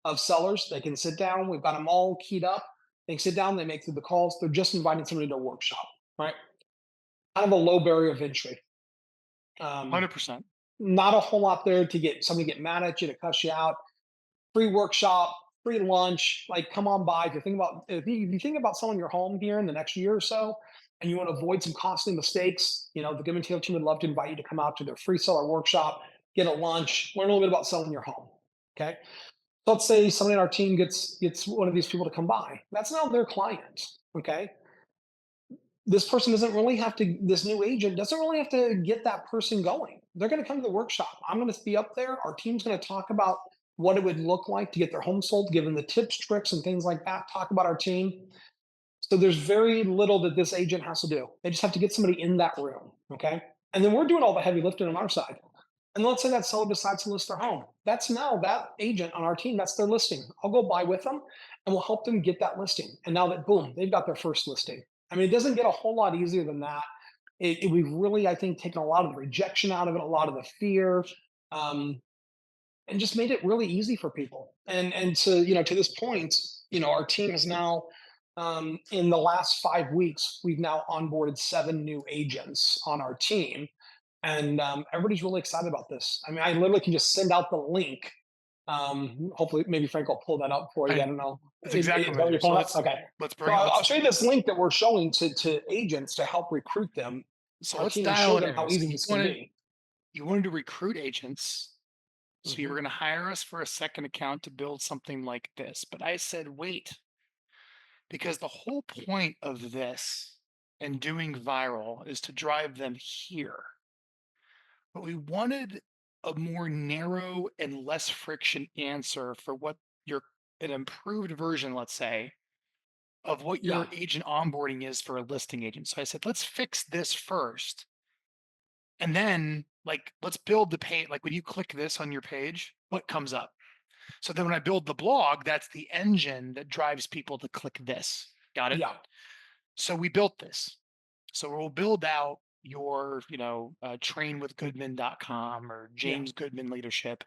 Speaker 2: of sellers. They can sit down. We've got them all keyed up. They can sit down. They make through the calls. They're just inviting somebody to a workshop, right? Kind of a low barrier of entry. Um,
Speaker 1: 100%.
Speaker 2: Not a whole lot there to get somebody to get mad at you, to cuss you out. Free workshop, free lunch. Like, come on by. If you think about selling your home here in the next year or so, and you want to avoid some costly mistakes, the Goodman Taylor team would love to invite you to come out to their free seller workshop, get a lunch, learn a little bit about selling your home. Okay. So let's say somebody on our team gets one of these people to come by. That's now their client. Okay. This person doesn't really have to, this new agent doesn't really have to get that person going. They're going to come to the workshop. I'm going to be up there. Our team's going to talk about what it would look like to get their home sold, given the tips, tricks, and things like that. Talk about our team. So there's very little that this agent has to do. They just have to get somebody in that room. Okay. And then we're doing all the heavy lifting on our side. And let's say that seller decides to list their home. That's now that agent on our team, that's their listing. I'll go buy with them and we'll help them get that listing. And now that, boom, they've got their first listing. I mean, it doesn't get a whole lot easier than that. We've really, I think, taken a lot of the rejection out of it, a lot of the fear, um, and just made it really easy for people. And to this point, our team is now in the last 5 weeks, we've now onboarded 7 new agents on our team, and everybody's really excited about this. I mean, I literally can just send out the link. Hopefully, maybe Frank will pull that up for you. I
Speaker 1: I
Speaker 2: don't know.
Speaker 1: That's exactly
Speaker 2: Is
Speaker 1: what
Speaker 2: that
Speaker 1: I
Speaker 2: what
Speaker 1: do.
Speaker 2: you're
Speaker 1: So
Speaker 2: pulling up?
Speaker 1: let's
Speaker 2: Okay.
Speaker 1: let's
Speaker 2: So
Speaker 1: bring it.
Speaker 2: I'll
Speaker 1: Let's
Speaker 2: show you this link that we're showing to agents to help recruit them,
Speaker 1: so
Speaker 2: our
Speaker 1: let's
Speaker 2: team, and
Speaker 1: dial
Speaker 2: show
Speaker 1: it
Speaker 2: them how
Speaker 1: in. So
Speaker 2: easy this can be.
Speaker 1: you wanted to recruit agents. So you were
Speaker 2: Hmm.
Speaker 1: going to hire us for a second account to build something like this. But I said, wait, because the whole point of this and doing viral is to drive them here. But we wanted a more narrow and less friction answer for what your an improved version, let's say, of what your
Speaker 2: Yeah.
Speaker 1: agent onboarding is for a listing agent. So I said, let's fix this first. And then like let's build the page. Like when you click this on your page, what comes up? So then when I build the blog, that's the engine that drives people to click this. Got it?
Speaker 2: Yeah.
Speaker 1: So we built this. So we'll build out your, trainwithgoodman.com or
Speaker 2: Yeah.
Speaker 1: James Goodman leadership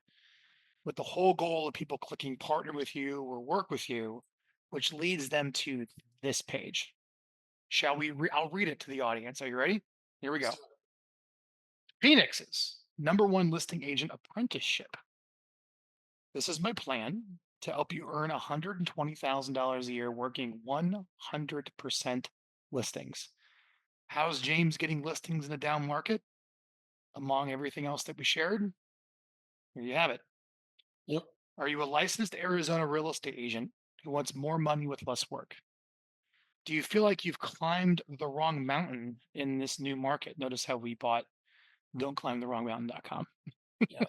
Speaker 1: with the whole goal of people clicking partner with you or work with you which leads them to this page. I'll read it to the audience. Are you ready? Here we go. Phoenix's number one listing agent apprenticeship. This is my plan to help you earn $120,000 a year working 100% listings. How's James getting listings in a down market? Among everything else that we shared, here you have it.
Speaker 2: Yep.
Speaker 1: Are you a licensed Arizona real estate agent who wants more money with less work? Do you feel like you've climbed the wrong mountain in this new market? Notice how we bought don'tclimbthewrongmountain.com.
Speaker 2: Yeah.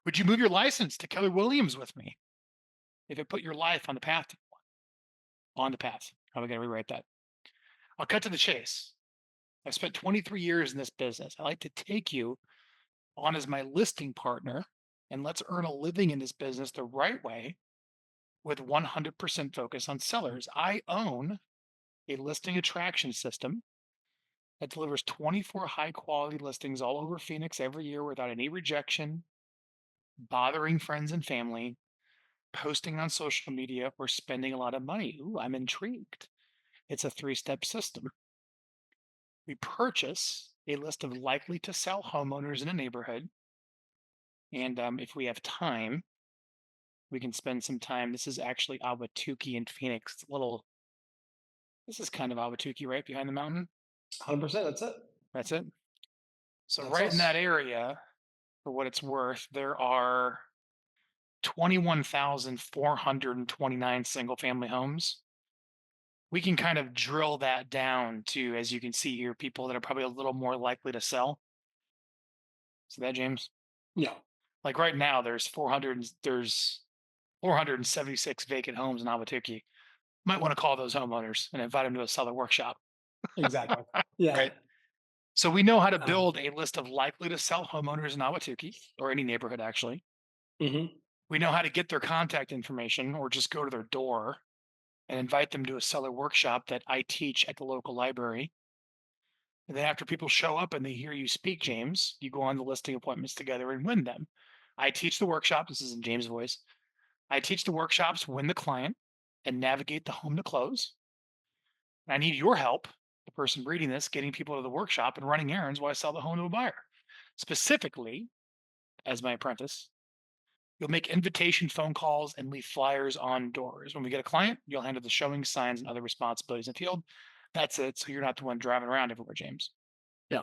Speaker 1: Would you move your license to Keller Williams with me if it put your life on the path? On the path. How am I going to rewrite that? I'll cut to the chase. I've spent 23 years in this business. I like to take you on as my listing partner and let's earn a living in this business the right way with 100% focus on sellers. I own a listing attraction system that delivers 24 high quality listings all over Phoenix every year without any rejection, bothering friends and family, posting on social media, or spending a lot of money. Ooh, I'm intrigued. It's a three-step system. We purchase a list of likely to sell homeowners in a neighborhood. And if we have time, we can spend some time. This is actually Awatuki in Phoenix. It's a little, this is kind of Awatuki right behind the mountain.
Speaker 2: 100%. That's it.
Speaker 1: That's it. So,
Speaker 2: That's
Speaker 1: right in that
Speaker 2: us.
Speaker 1: area, for what it's worth, there are 21,429 single family homes. We can kind of drill that down to, as you can see here, people that are probably a little more likely to sell. See that, James?
Speaker 2: Yeah.
Speaker 1: Like right now, there's 476 vacant homes in Awatuki. Might want to call those homeowners and invite them to a seller workshop,
Speaker 2: Exactly. Yeah.
Speaker 1: right? So we know how to
Speaker 2: Um,
Speaker 1: build a list of likely to sell homeowners in Awatuki or any neighborhood, actually.
Speaker 2: mhm.
Speaker 1: We know how to get their contact information or just go to their door and invite them to a seller workshop that I teach at the local library. And then after people show up and they hear you speak, James, you go on the listing appointments together and win them. I teach the workshop. This is in James' voice. I teach the workshops, win the client, and navigate the home to close. And I need your help, the person reading this, getting people to the workshop and running errands while I sell the home to a buyer. Specifically, as my apprentice, you'll make invitation phone calls and leave flyers on doors. When we get a client, you'll handle the showing signs and other responsibilities in the field. That's it. So you're not the one driving around everywhere, James.
Speaker 2: Yeah.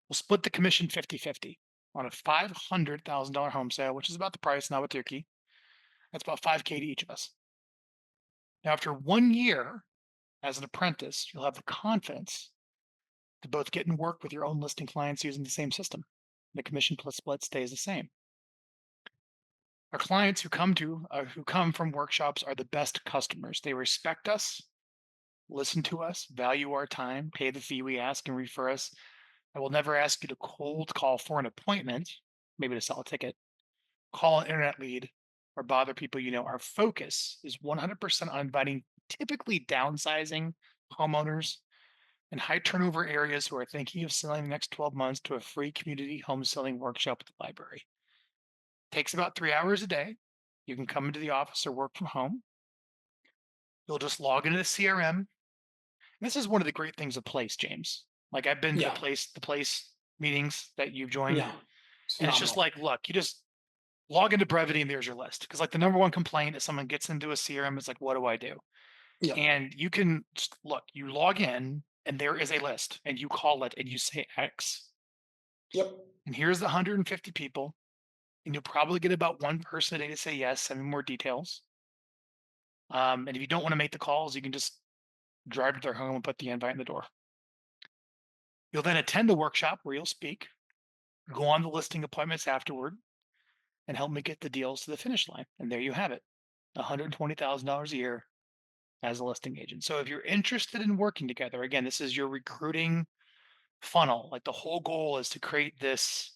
Speaker 1: We'll split the commission 50-50 on a $500,000 home sale, which is about the price now with Turkey. That's about 5K to each of us. Now, after 1 year as an apprentice, you'll have the confidence to both get and work with your own listing clients using the same system. The commission plus split stays the same. Our clients who come from workshops are the best customers. They respect us, listen to us, value our time, pay the fee we ask, and refer us. I will never ask you to cold call for an appointment, maybe to sell a ticket, call an internet lead, or bother people you know. Our focus is 100% on inviting typically downsizing homeowners in high turnover areas who are thinking of selling the next 12 months to a free community home selling workshop at the library. Takes about 3 hours a day. You can come into the office or work from home. You'll just log into the CRM. This is one of the great things of Place, James. Like I've been to
Speaker 2: Yeah.
Speaker 1: the Place meetings that you've joined,
Speaker 2: Yeah. It's
Speaker 1: and it's just
Speaker 2: phenomenal.
Speaker 1: like, look, you just log into Brevity and there's your list. Because like the number one complaint is someone gets into a CRM, it's like, what do I do?
Speaker 2: Yep.
Speaker 1: And you can look, you log in and there is a list, and you call it and you say X.
Speaker 2: Yep.
Speaker 1: And here's the 150 people, and you'll probably get about one person a day to say yes, send me more details. And if you don't want to make the calls, you can just drive to their home and put the invite in the door. You'll then attend the workshop where you'll speak, go on the listing appointments afterward, and help me get the deals to the finish line. And there you have it, $120,000 a year as a listing agent. So if you're interested in working together, again, this is your recruiting funnel. Like the whole goal is to create this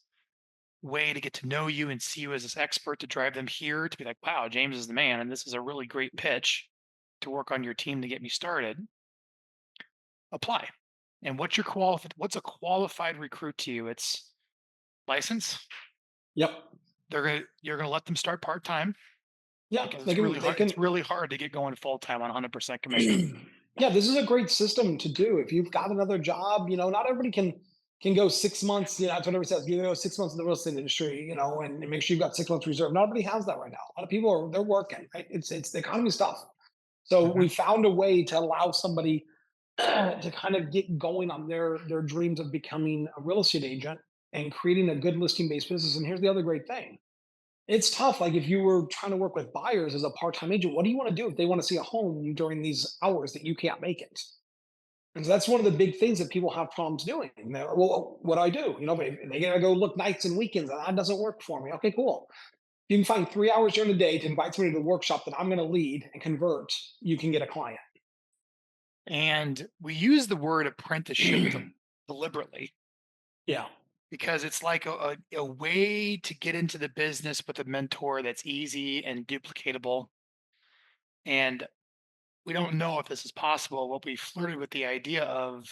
Speaker 1: way to get to know you and see you as this expert to drive them here to be like, wow, James is the man. And this is a really great pitch to work on your team to get me started. Apply. And what's a qualified recruit to you? It's license.
Speaker 2: Yep.
Speaker 1: You're gonna let them start part-time.
Speaker 2: Yeah,
Speaker 1: because
Speaker 2: they
Speaker 1: it's really
Speaker 2: can they
Speaker 1: hard.
Speaker 2: can
Speaker 1: It's really hard to get going full time on 100% commission.
Speaker 2: yeah, this is a great system to do. If you've got another job, not everybody can go 6 months. That's what everybody says. You go 6 months in the real estate industry, and make sure you've got 6 months reserve. Not everybody has that right now. A lot of people they're working, right? It's the economy stuff. So
Speaker 1: Mhm.
Speaker 2: we found a way to allow somebody to kind of get going on their dreams of becoming a real estate agent and creating a good listing based business. And here's the other great thing. It's tough. Like if you were trying to work with buyers as a part-time agent, what do you want to do if they want to see a home during these hours that you can't make it? And so that's one of the big things that people have problems doing. And well, what do I do? They gotta go look nights and weekends, and that doesn't work for me. Okay, cool. You can find 3 hours during the day to invite somebody to the workshop that I'm going to lead and convert. You can get a client.
Speaker 1: And we use the word apprenticeship deliberately
Speaker 2: Yeah.
Speaker 1: because it's like a way to get into the business with a mentor that's easy and duplicatable. And we don't know if this is possible. What we flirted with the idea of,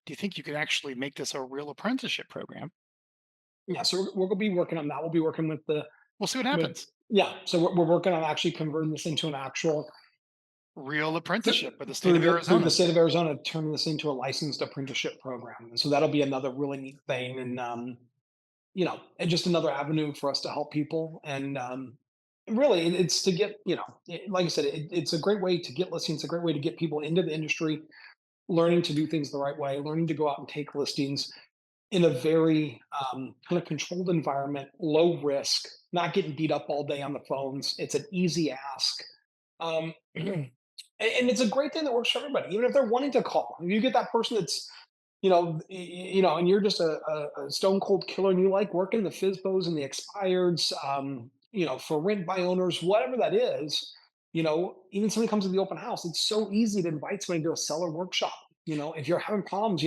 Speaker 1: do you think you could actually make this a real apprenticeship program?
Speaker 2: Yeah. So we're going to be working on that. We'll be working with
Speaker 1: We'll see what
Speaker 2: with,
Speaker 1: happens.
Speaker 2: yeah. So we're working on actually converting this into an actual,
Speaker 1: Real apprenticeship with the state
Speaker 2: through
Speaker 1: of
Speaker 2: the
Speaker 1: Arizona.
Speaker 2: state of Arizona, turning this into a licensed apprenticeship program. And so that'll be another really neat thing. And just another avenue for us to help people. And really, it's to get, like I said, it's a great way to get listings. It's a great way to get people into the industry, learning to do things the right way, learning to go out and take listings in a very kind of controlled environment, low risk, not getting beat up all day on the phones. It's an easy ask. And it's a great thing that works for everybody, even if they're wanting to call. If you get that person that's, and you're just a stone cold killer and you like working the FISBOs and the expireds, for rent by owners, whatever that is, even somebody comes to the open house, it's so easy to invite somebody to a seller workshop. If you're having problems,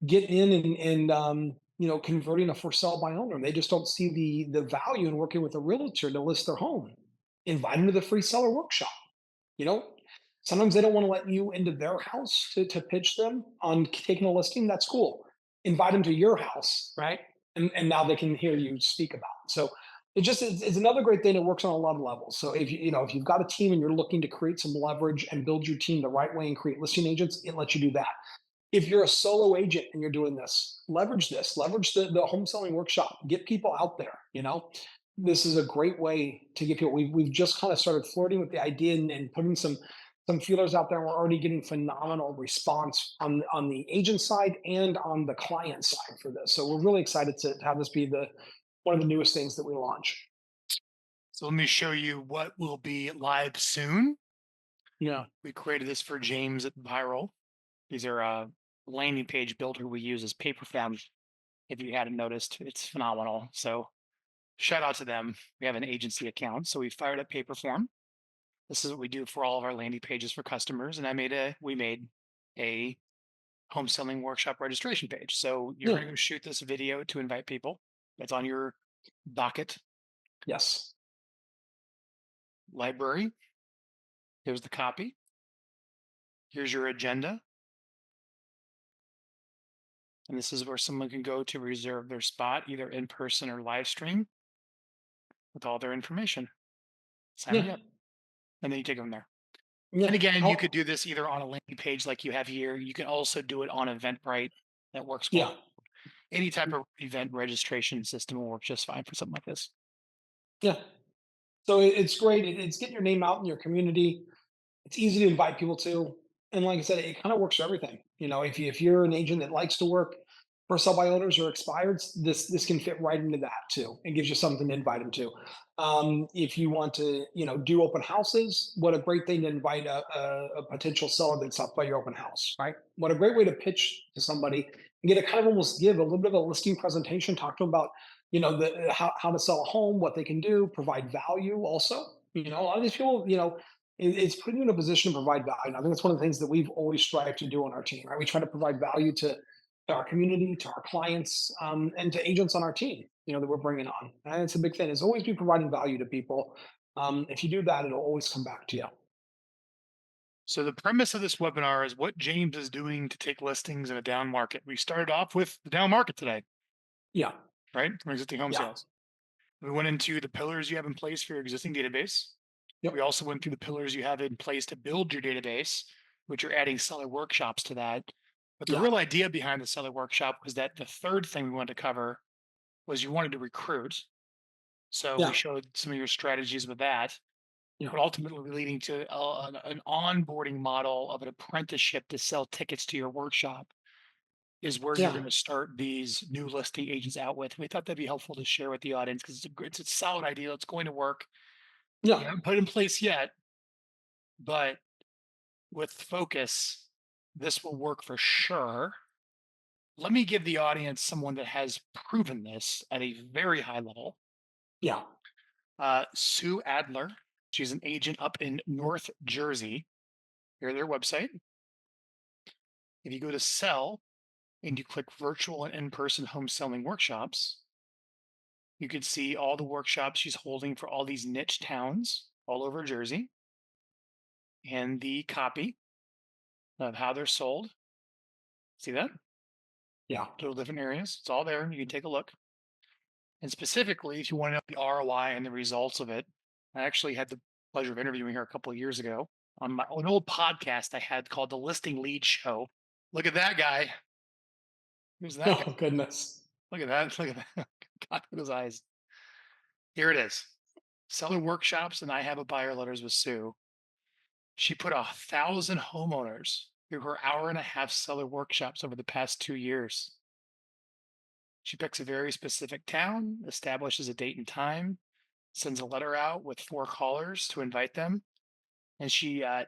Speaker 2: getting in and converting a for sale by owner, they just don't see the value in working with a realtor to list their home. Invite them to the free seller workshop. You know, Sometimes they don't want to let you into their house to pitch them on taking a listing. That's cool. Invite them to your house, right? And now they can hear you speak about it. So it's another great thing. It works on a lot of levels. So if you've got a team and you're looking to create some leverage and build your team the right way and create listing agents, it lets you do that. If you're a solo agent and you're doing this, leverage the home selling workshop, get people out there. This is a great way to get people. We've just kind of started flirting with the idea and putting some feelers out there. And we're already getting phenomenal response on the agent side and on the client side for this. So we're really excited to have this be the one of the newest things that we launch.
Speaker 1: So let me show you what will be live soon.
Speaker 2: Yeah.
Speaker 1: We created this for James at Vyral. These are a landing page builder we use as paper form. If you hadn't noticed, it's phenomenal. So shout out to them. We have an agency account, so we fired up Paperform. This is what we do for all of our landing pages for customers, and we made a home selling workshop registration page. So you're
Speaker 2: Yeah.
Speaker 1: going to go shoot this video to invite people. That's on your docket.
Speaker 2: Yes.
Speaker 1: Library. Here's the copy. Here's your agenda, and this is where someone can go to reserve their spot, either in person or live stream, with all their information. Sign
Speaker 2: Yeah.
Speaker 1: me up, and then you take them there. And
Speaker 2: Yeah.
Speaker 1: again, you could
Speaker 2: How?
Speaker 1: do this either on a landing page like you have here. You can also do it on Eventbrite. That works well.
Speaker 2: Yeah.
Speaker 1: Any type of event registration system will work just fine for something like this.
Speaker 2: Yeah. So it's great. It's getting your name out in your community. It's easy to invite people to, and like I said, it kind of works for everything. If you're an agent that likes to work for sell by owners or expireds, this can fit right into that too. It gives you something to invite them to. If you want to, do open houses, what a great thing to invite a potential seller that's up by your open house, right? What a great way to pitch to somebody and get a kind of almost give a little bit of a listing presentation, talk to them about, how to sell a home, what they can do, provide value also. A lot of these people, it's putting you in a position to provide value. And I think that's one of the things that we've always strived to do on our team, right? We try to provide value to our community, to our clients, and to agents on our team, that we're bringing on. And it's a big thing. Is always be providing value to people. If you do that, it'll always come back to you.
Speaker 1: So the premise of this webinar is what James is doing to take listings in a down market. We started off with the down market today,
Speaker 2: Yeah,
Speaker 1: right? From existing home
Speaker 2: yeah,
Speaker 1: sales. We went into the pillars you have in place for your existing database.
Speaker 2: Yep.
Speaker 1: We also went through the pillars you have in place to build your database, which you're adding seller workshops to that. But the
Speaker 2: Yeah.
Speaker 1: real idea behind the seller workshop was that the third thing we wanted to cover was you wanted to recruit. So we
Speaker 2: Yeah.
Speaker 1: showed some of your strategies with that,
Speaker 2: Yeah.
Speaker 1: but ultimately leading to an onboarding model of an apprenticeship to sell tickets to your workshop is where you're
Speaker 2: Yeah.
Speaker 1: going to start these new listing agents out with. We thought that'd be helpful to share with the audience because it's a solid idea. It's going to work.
Speaker 2: Yeah.
Speaker 1: We haven't put it in place yet, but with focus, this will work for sure. Let me give the audience someone that has proven this at a very high level.
Speaker 2: Yeah.
Speaker 1: Sue Adler. She's an agent up in North Jersey. Here their website. If you go to sell and you click virtual and in-person home selling workshops, you can see all the workshops she's holding for all these niche towns all over Jersey and the copy of how they're sold. See that?
Speaker 2: Yeah.
Speaker 1: Little different areas. It's all there. You can take a look. And specifically, if you want to know the ROI and the results of it, I actually had the pleasure of interviewing her a couple of years ago on an old podcast I had called The Listing Lead Show. Look at that guy. Who's that guy?
Speaker 2: Oh goodness.
Speaker 1: Look at that. Look at that. God, look at his eyes. Here it is. Seller workshops and I have a buyer letters with Sue. She put 1,000 homeowners through her hour and a half seller workshops over the past 2 years. She picks a very specific town, establishes a date and time, sends a letter out with 4 callers to invite them. And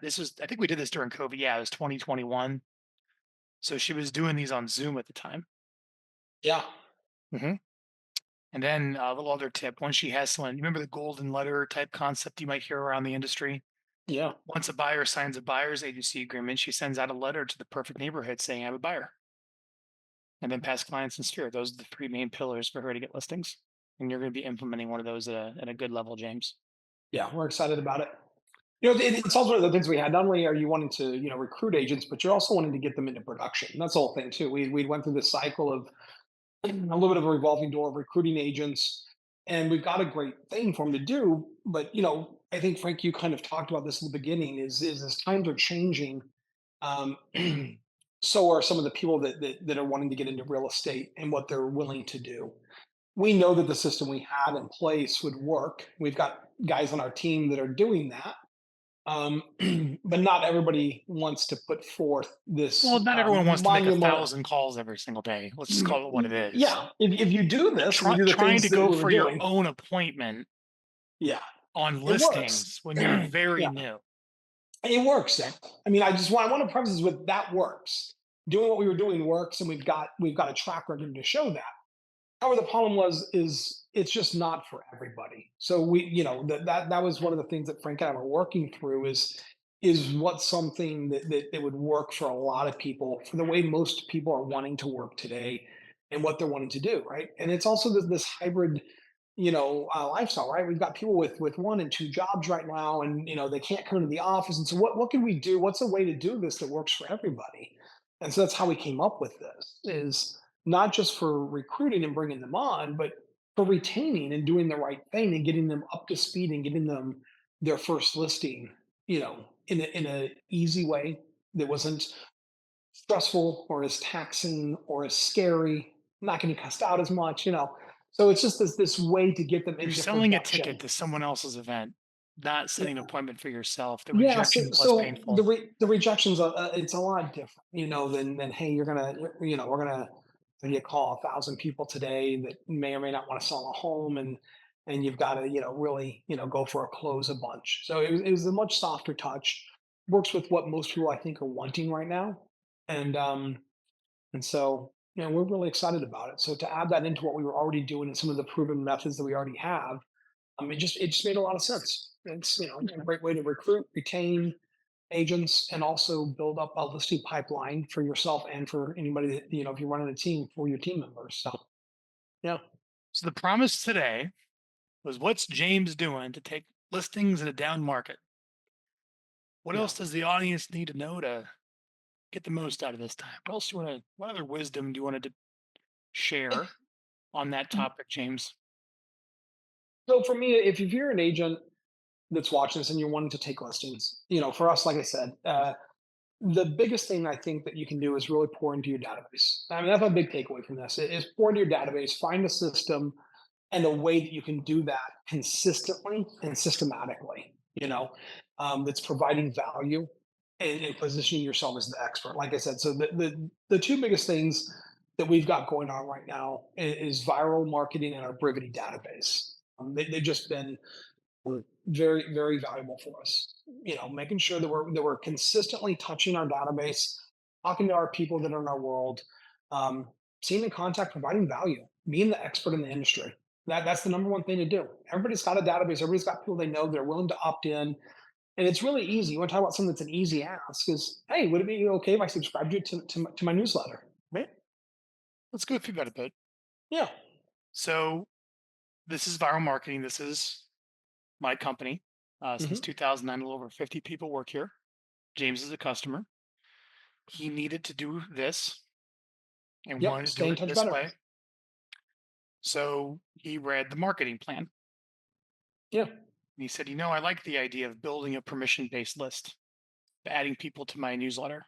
Speaker 1: this was, I think we did this during COVID. Yeah, it was 2021. So she was doing these on Zoom at the time.
Speaker 2: Yeah.
Speaker 1: hmm And then a little other tip: once she has someone, you remember the golden letter type concept you might hear around the industry.
Speaker 2: Yeah.
Speaker 1: Once a buyer signs a buyer's agency agreement, she sends out a letter to the perfect neighborhood saying, "I have a buyer," and then past clients and sphere. Those are the three main pillars for her to get listings. And you're going to be implementing one of those at a good level, James.
Speaker 2: Yeah. We're excited about it. It's also one of the things we had. Not only are you wanting to, recruit agents, but you're also wanting to get them into production. That's the whole thing too. We went through this cycle of a little bit of a revolving door of recruiting agents, and we've got a great thing for them to do. But I think Frank, you kind of talked about this in the beginning. Is as times are changing, um, so are some of the people that are wanting to get into real estate and what they're willing to do. We know that the system we had in place would work. We've got guys on our team that are doing that, um, but not everybody wants to put forth
Speaker 1: Well,
Speaker 2: this
Speaker 1: not everyone wants to make a
Speaker 2: monumental.
Speaker 1: thousand calls every single day. Let's just call it what it is.
Speaker 2: Yeah, if you do this and you do the
Speaker 1: Trying
Speaker 2: things
Speaker 1: to
Speaker 2: that
Speaker 1: go
Speaker 2: we were
Speaker 1: for your
Speaker 2: doing,
Speaker 1: own appointment
Speaker 2: yeah,
Speaker 1: on
Speaker 2: it works.
Speaker 1: listings when you're very
Speaker 2: Yeah,
Speaker 1: new.
Speaker 2: it works. Though. I mean, I want to preface this with that works. Doing what we were doing works, and we've got a track record to show that. However, the problem is it's just not for everybody. So that was one of the things that Frank and I were working through is what something that would work for a lot of people for the way most people are wanting to work today and what they're wanting to do, right? And it's also this hybrid, lifestyle, right? We've got people with one and two jobs right now, and they can't come into the office. And so, what can we do? What's a way to do this that works for everybody? And so that's how we came up with this. Is not just for recruiting and bringing them on, but for retaining and doing the right thing and getting them up to speed and getting them their first listing, in a easy way that wasn't stressful or as taxing or as scary, not getting cussed out as much. So it's just this way to get them
Speaker 1: You're
Speaker 2: into
Speaker 1: selling a ticket
Speaker 2: production.
Speaker 1: to someone else's event, not setting an
Speaker 2: Yeah.
Speaker 1: appointment for yourself. The
Speaker 2: Yeah,
Speaker 1: rejection
Speaker 2: so
Speaker 1: is less
Speaker 2: so the
Speaker 1: painful.
Speaker 2: re the rejections it's a lot different, than hey, we're gonna you call 1,000 people today that may or may not want to sell a home, and you've got to really go for a close a bunch. So it was a much softer touch. Works with what most people I think are wanting right now, and so we're really excited about it. So to add that into what we were already doing and some of the proven methods that we already have, it just made a lot of sense. It's a great way to recruit, retain agents, and also build up a listing pipeline for yourself and for anybody that if you're running a team for your team members. So yeah,
Speaker 1: So the promise today was, what's James doing to take listings in a down market? What
Speaker 2: yeah.
Speaker 1: else does the audience need to know to get the most out of this time? What other wisdom do you want to share on that topic, James?
Speaker 2: So for me, if you're an agent, that's watching this and you're wanting to take listings, for us, like I said, the biggest thing I think that you can do is really pour into your database. I mean, that's a big takeaway from this is pour into your database, find a system and a way that you can do that consistently and systematically, that's providing value and positioning yourself as the expert. Like I said, so the two biggest things that we've got going on right now is viral marketing and our Brivity database. They've just been very, very valuable for us. Making sure that we're consistently touching our database, talking to our people that are in our world, um, staying in contact, providing value, being the expert in the industry. That's the number one thing to do. Everybody's got a database. Everybody's got people they know. They're willing to opt in, and it's really easy. You want to talk about something that's an easy ask? Is hey, would it be okay if I subscribed you to my newsletter? Right?
Speaker 1: Let's go through that a bit.
Speaker 2: Yeah.
Speaker 1: So this is Viral Marketing. This is my company. Since
Speaker 2: Hmm.
Speaker 1: 2009, a little over 50 people work here. James is a customer. He needed to do this and
Speaker 2: Yep.
Speaker 1: wanted to do
Speaker 2: Stay in
Speaker 1: it
Speaker 2: touch
Speaker 1: this
Speaker 2: better.
Speaker 1: way. So he read the marketing plan. And
Speaker 2: Yeah.
Speaker 1: he said, I like the idea of building a permission based list, adding people to my newsletter.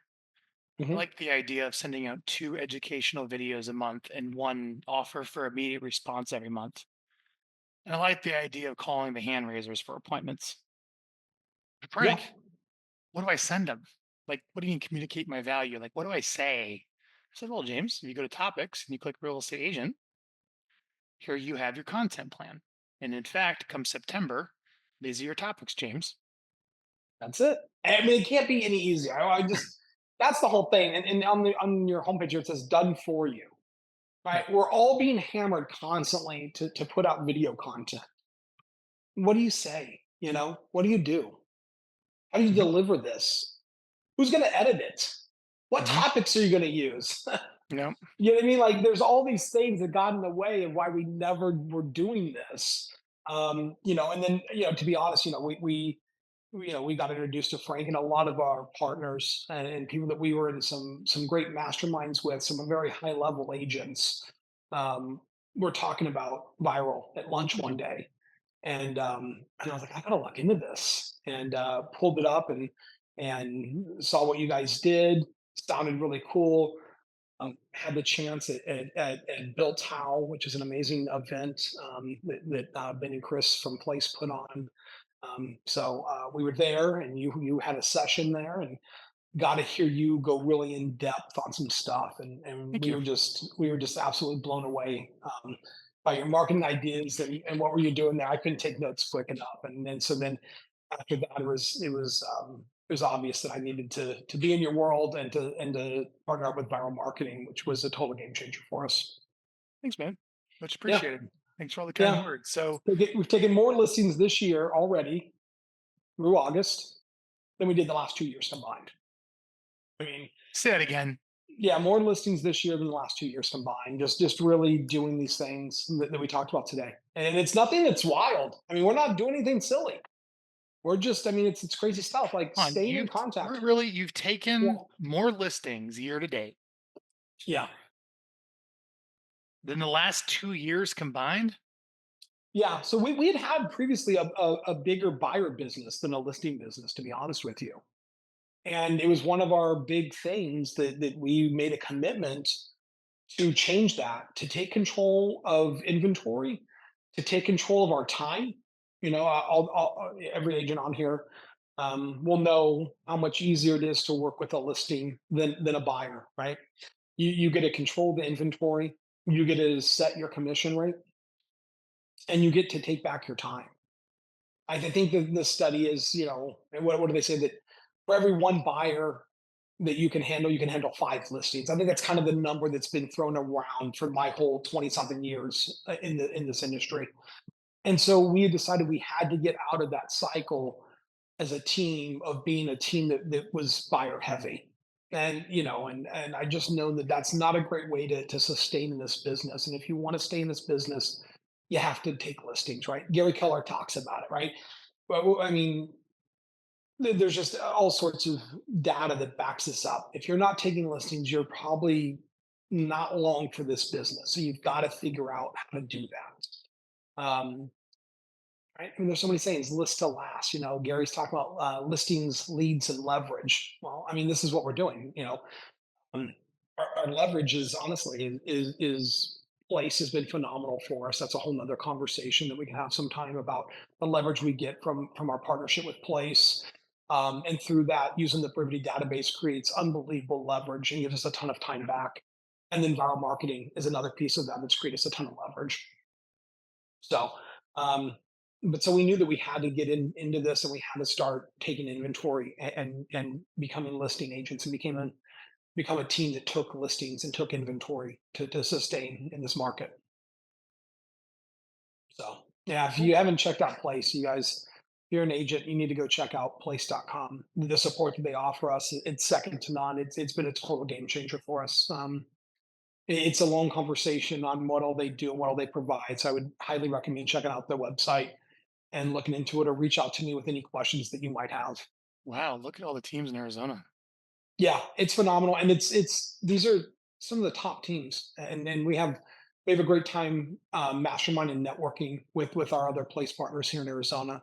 Speaker 1: I
Speaker 2: Hmm.
Speaker 1: like the idea of sending out 2 educational videos a month and 1 offer for immediate response every month. And I like the idea of calling the hand raisers for appointments. But
Speaker 2: Yeah.
Speaker 1: Frank, what do I send them? Like, what do you mean communicate my value? Like, what do I say? I said, well, James, if you go to topics and you click real estate agent, here you have your content plan. And in fact, come September, these are your topics, James.
Speaker 2: That's it. I mean, it can't be any easier. I just that's the whole thing. And on your homepage here, it says "done for you."
Speaker 1: Yeah.
Speaker 2: Right? We're all being hammered constantly to put out video content. What do you say? What do you do? How do you
Speaker 1: Hmm.
Speaker 2: deliver this? Who's going to edit it? What
Speaker 1: Hmm.
Speaker 2: topics are you going to use?
Speaker 1: No.
Speaker 2: You know what I mean? Like, there's all these things that got in the way of why we never were doing this. And then to be honest, we got introduced to Frank and a lot of our partners and people that we were in some great masterminds with, some very high level agents. We're talking about viral at lunch one day, and I was like, I gotta look into this, and pulled it up and saw what you guys did. Sounded really cool. Had the chance at Built How, which is an amazing event that Ben and Chris from Place put on. So we were there, and you had a session there, and got to hear you go really in depth on some stuff, and
Speaker 1: Thank
Speaker 2: we
Speaker 1: you.
Speaker 2: were just absolutely blown away by your marketing ideas and what were you doing there. I couldn't take notes quick enough, and then so then after that it was obvious that I needed to be in your world and to partner up with Viral Marketing, which was a total game changer for us.
Speaker 1: Thanks, man. Much
Speaker 2: Yeah,
Speaker 1: appreciated. Thanks for all the kind
Speaker 2: yeah.
Speaker 1: words. So
Speaker 2: We've taken more listings this year already through August than we did the last 2 years combined. I mean,
Speaker 1: say that again.
Speaker 2: yeah, more listings this year than the last 2 years combined. Just really doing these things that we talked about today, and it's nothing that's wild. I mean, we're not doing anything silly. We're just, I mean, it's crazy stuff like
Speaker 1: Come on,
Speaker 2: staying in contact.
Speaker 1: you've
Speaker 2: Yeah,
Speaker 1: taken more listings year to date
Speaker 2: yeah,
Speaker 1: than the last 2 years combined.
Speaker 2: yeah. So we had previously a bigger buyer business than a listing business, to be honest with you. And it was one of our big things that we made a commitment to change that, to take control of inventory, to take control of our time. Every agent on here will know how much easier it is to work with a listing than a buyer, right? You get to control the inventory, you get to set your commission rate, and you get to take back your time. I think that the study is, what do they say that for every one buyer that you can handle 5 listings. I think that's kind of the number that's been thrown around for my whole 20 something years in this industry. And so we had decided we had to get out of that cycle as a team of being a team that was buyer heavy. And I just know that that's not a great way to sustain in this business. And if you want to stay in this business, you have to take listings, right? Gary Keller talks about it, right? Well, I mean, there's just all sorts of data that backs this up. If you're not taking listings, you're probably not long for this business. So you've got to figure out how to do that. Um, right? I mean, there's so many sayings, list to last. Gary's talking about listings, leads, and leverage. Well, I mean, this is what we're doing. Um, our leverage is honestly is place has been phenomenal for us. That's a whole nother conversation that we can have some time about the leverage we get from our partnership with Place. And through that, using the Brivity database creates unbelievable leverage and gives us a ton of time back. And then viral marketing is another piece of that that's created us a ton of leverage. So, um, but so we knew that we had to get into this, and we had to start taking inventory and becoming listing agents, and become a team that took listings and took inventory to sustain in this market. So yeah, if you haven't checked out Place, you guys, if you're an agent, you need to go check out place.com. The support that they offer us, it's second to none. It's been a total game changer for us. It's a long conversation on what all they do and what all they provide. So I would highly recommend checking out their website and looking into it, or reach out to me with any questions that you might have.
Speaker 1: Wow, look at all the teams in Arizona.
Speaker 2: Yeah, it's phenomenal, and it's these are some of the top teams, and we have a great time mastermind and networking with our other place partners here in Arizona.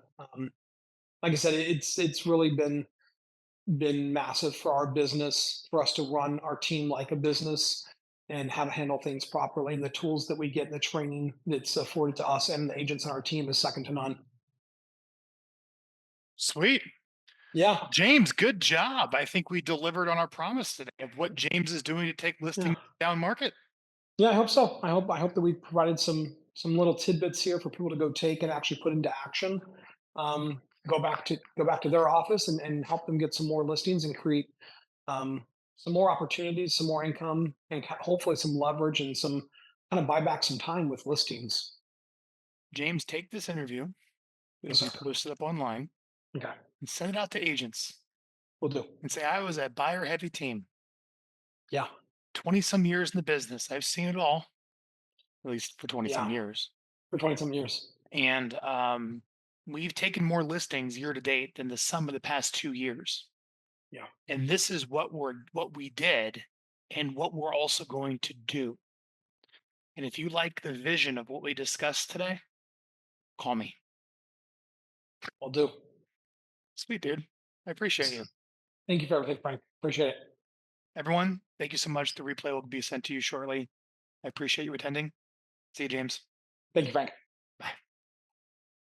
Speaker 2: Like I said, it's really been massive for our business, for us to run our team like a business and how to handle things properly. And the tools that we get, and the training that's afforded to us and the agents on our team is second to none.
Speaker 1: Sweet.
Speaker 2: Yeah,
Speaker 1: James, good job. I think we delivered on our promise today of what James is doing to take
Speaker 2: yeah.
Speaker 1: listings down market.
Speaker 2: Yeah, I hope so. I hope that we provided some little tidbits here for people to go take and actually put into action. Go back to their office and help them get some more listings and create some more opportunities, some more income, and hopefully some leverage and some kind of buy back some time with listings.
Speaker 1: James, take this interview
Speaker 2: Yes,
Speaker 1: and we
Speaker 2: sir.
Speaker 1: post it up online
Speaker 2: Okay,
Speaker 1: and send it out to agents
Speaker 2: we'll do.
Speaker 1: and say, I was a buyer heavy team,
Speaker 2: Yeah,
Speaker 1: 20 some years in the business. I've seen it all, at least for 20 some
Speaker 2: yeah,
Speaker 1: years.
Speaker 2: for 20 some years.
Speaker 1: And we've taken more listings year to date than the sum of the past 2 years.
Speaker 2: Yeah,
Speaker 1: And this is what we did and what we're also going to do. And if you like the vision of what we discussed today, call me.
Speaker 2: we'll do.
Speaker 1: Sweet dude. I appreciate you.
Speaker 2: Thank you for everything, Frank. Appreciate it.
Speaker 1: Everyone, thank you so much. The replay will be sent to you shortly. I appreciate you attending. See you, James.
Speaker 2: Thank you, Frank.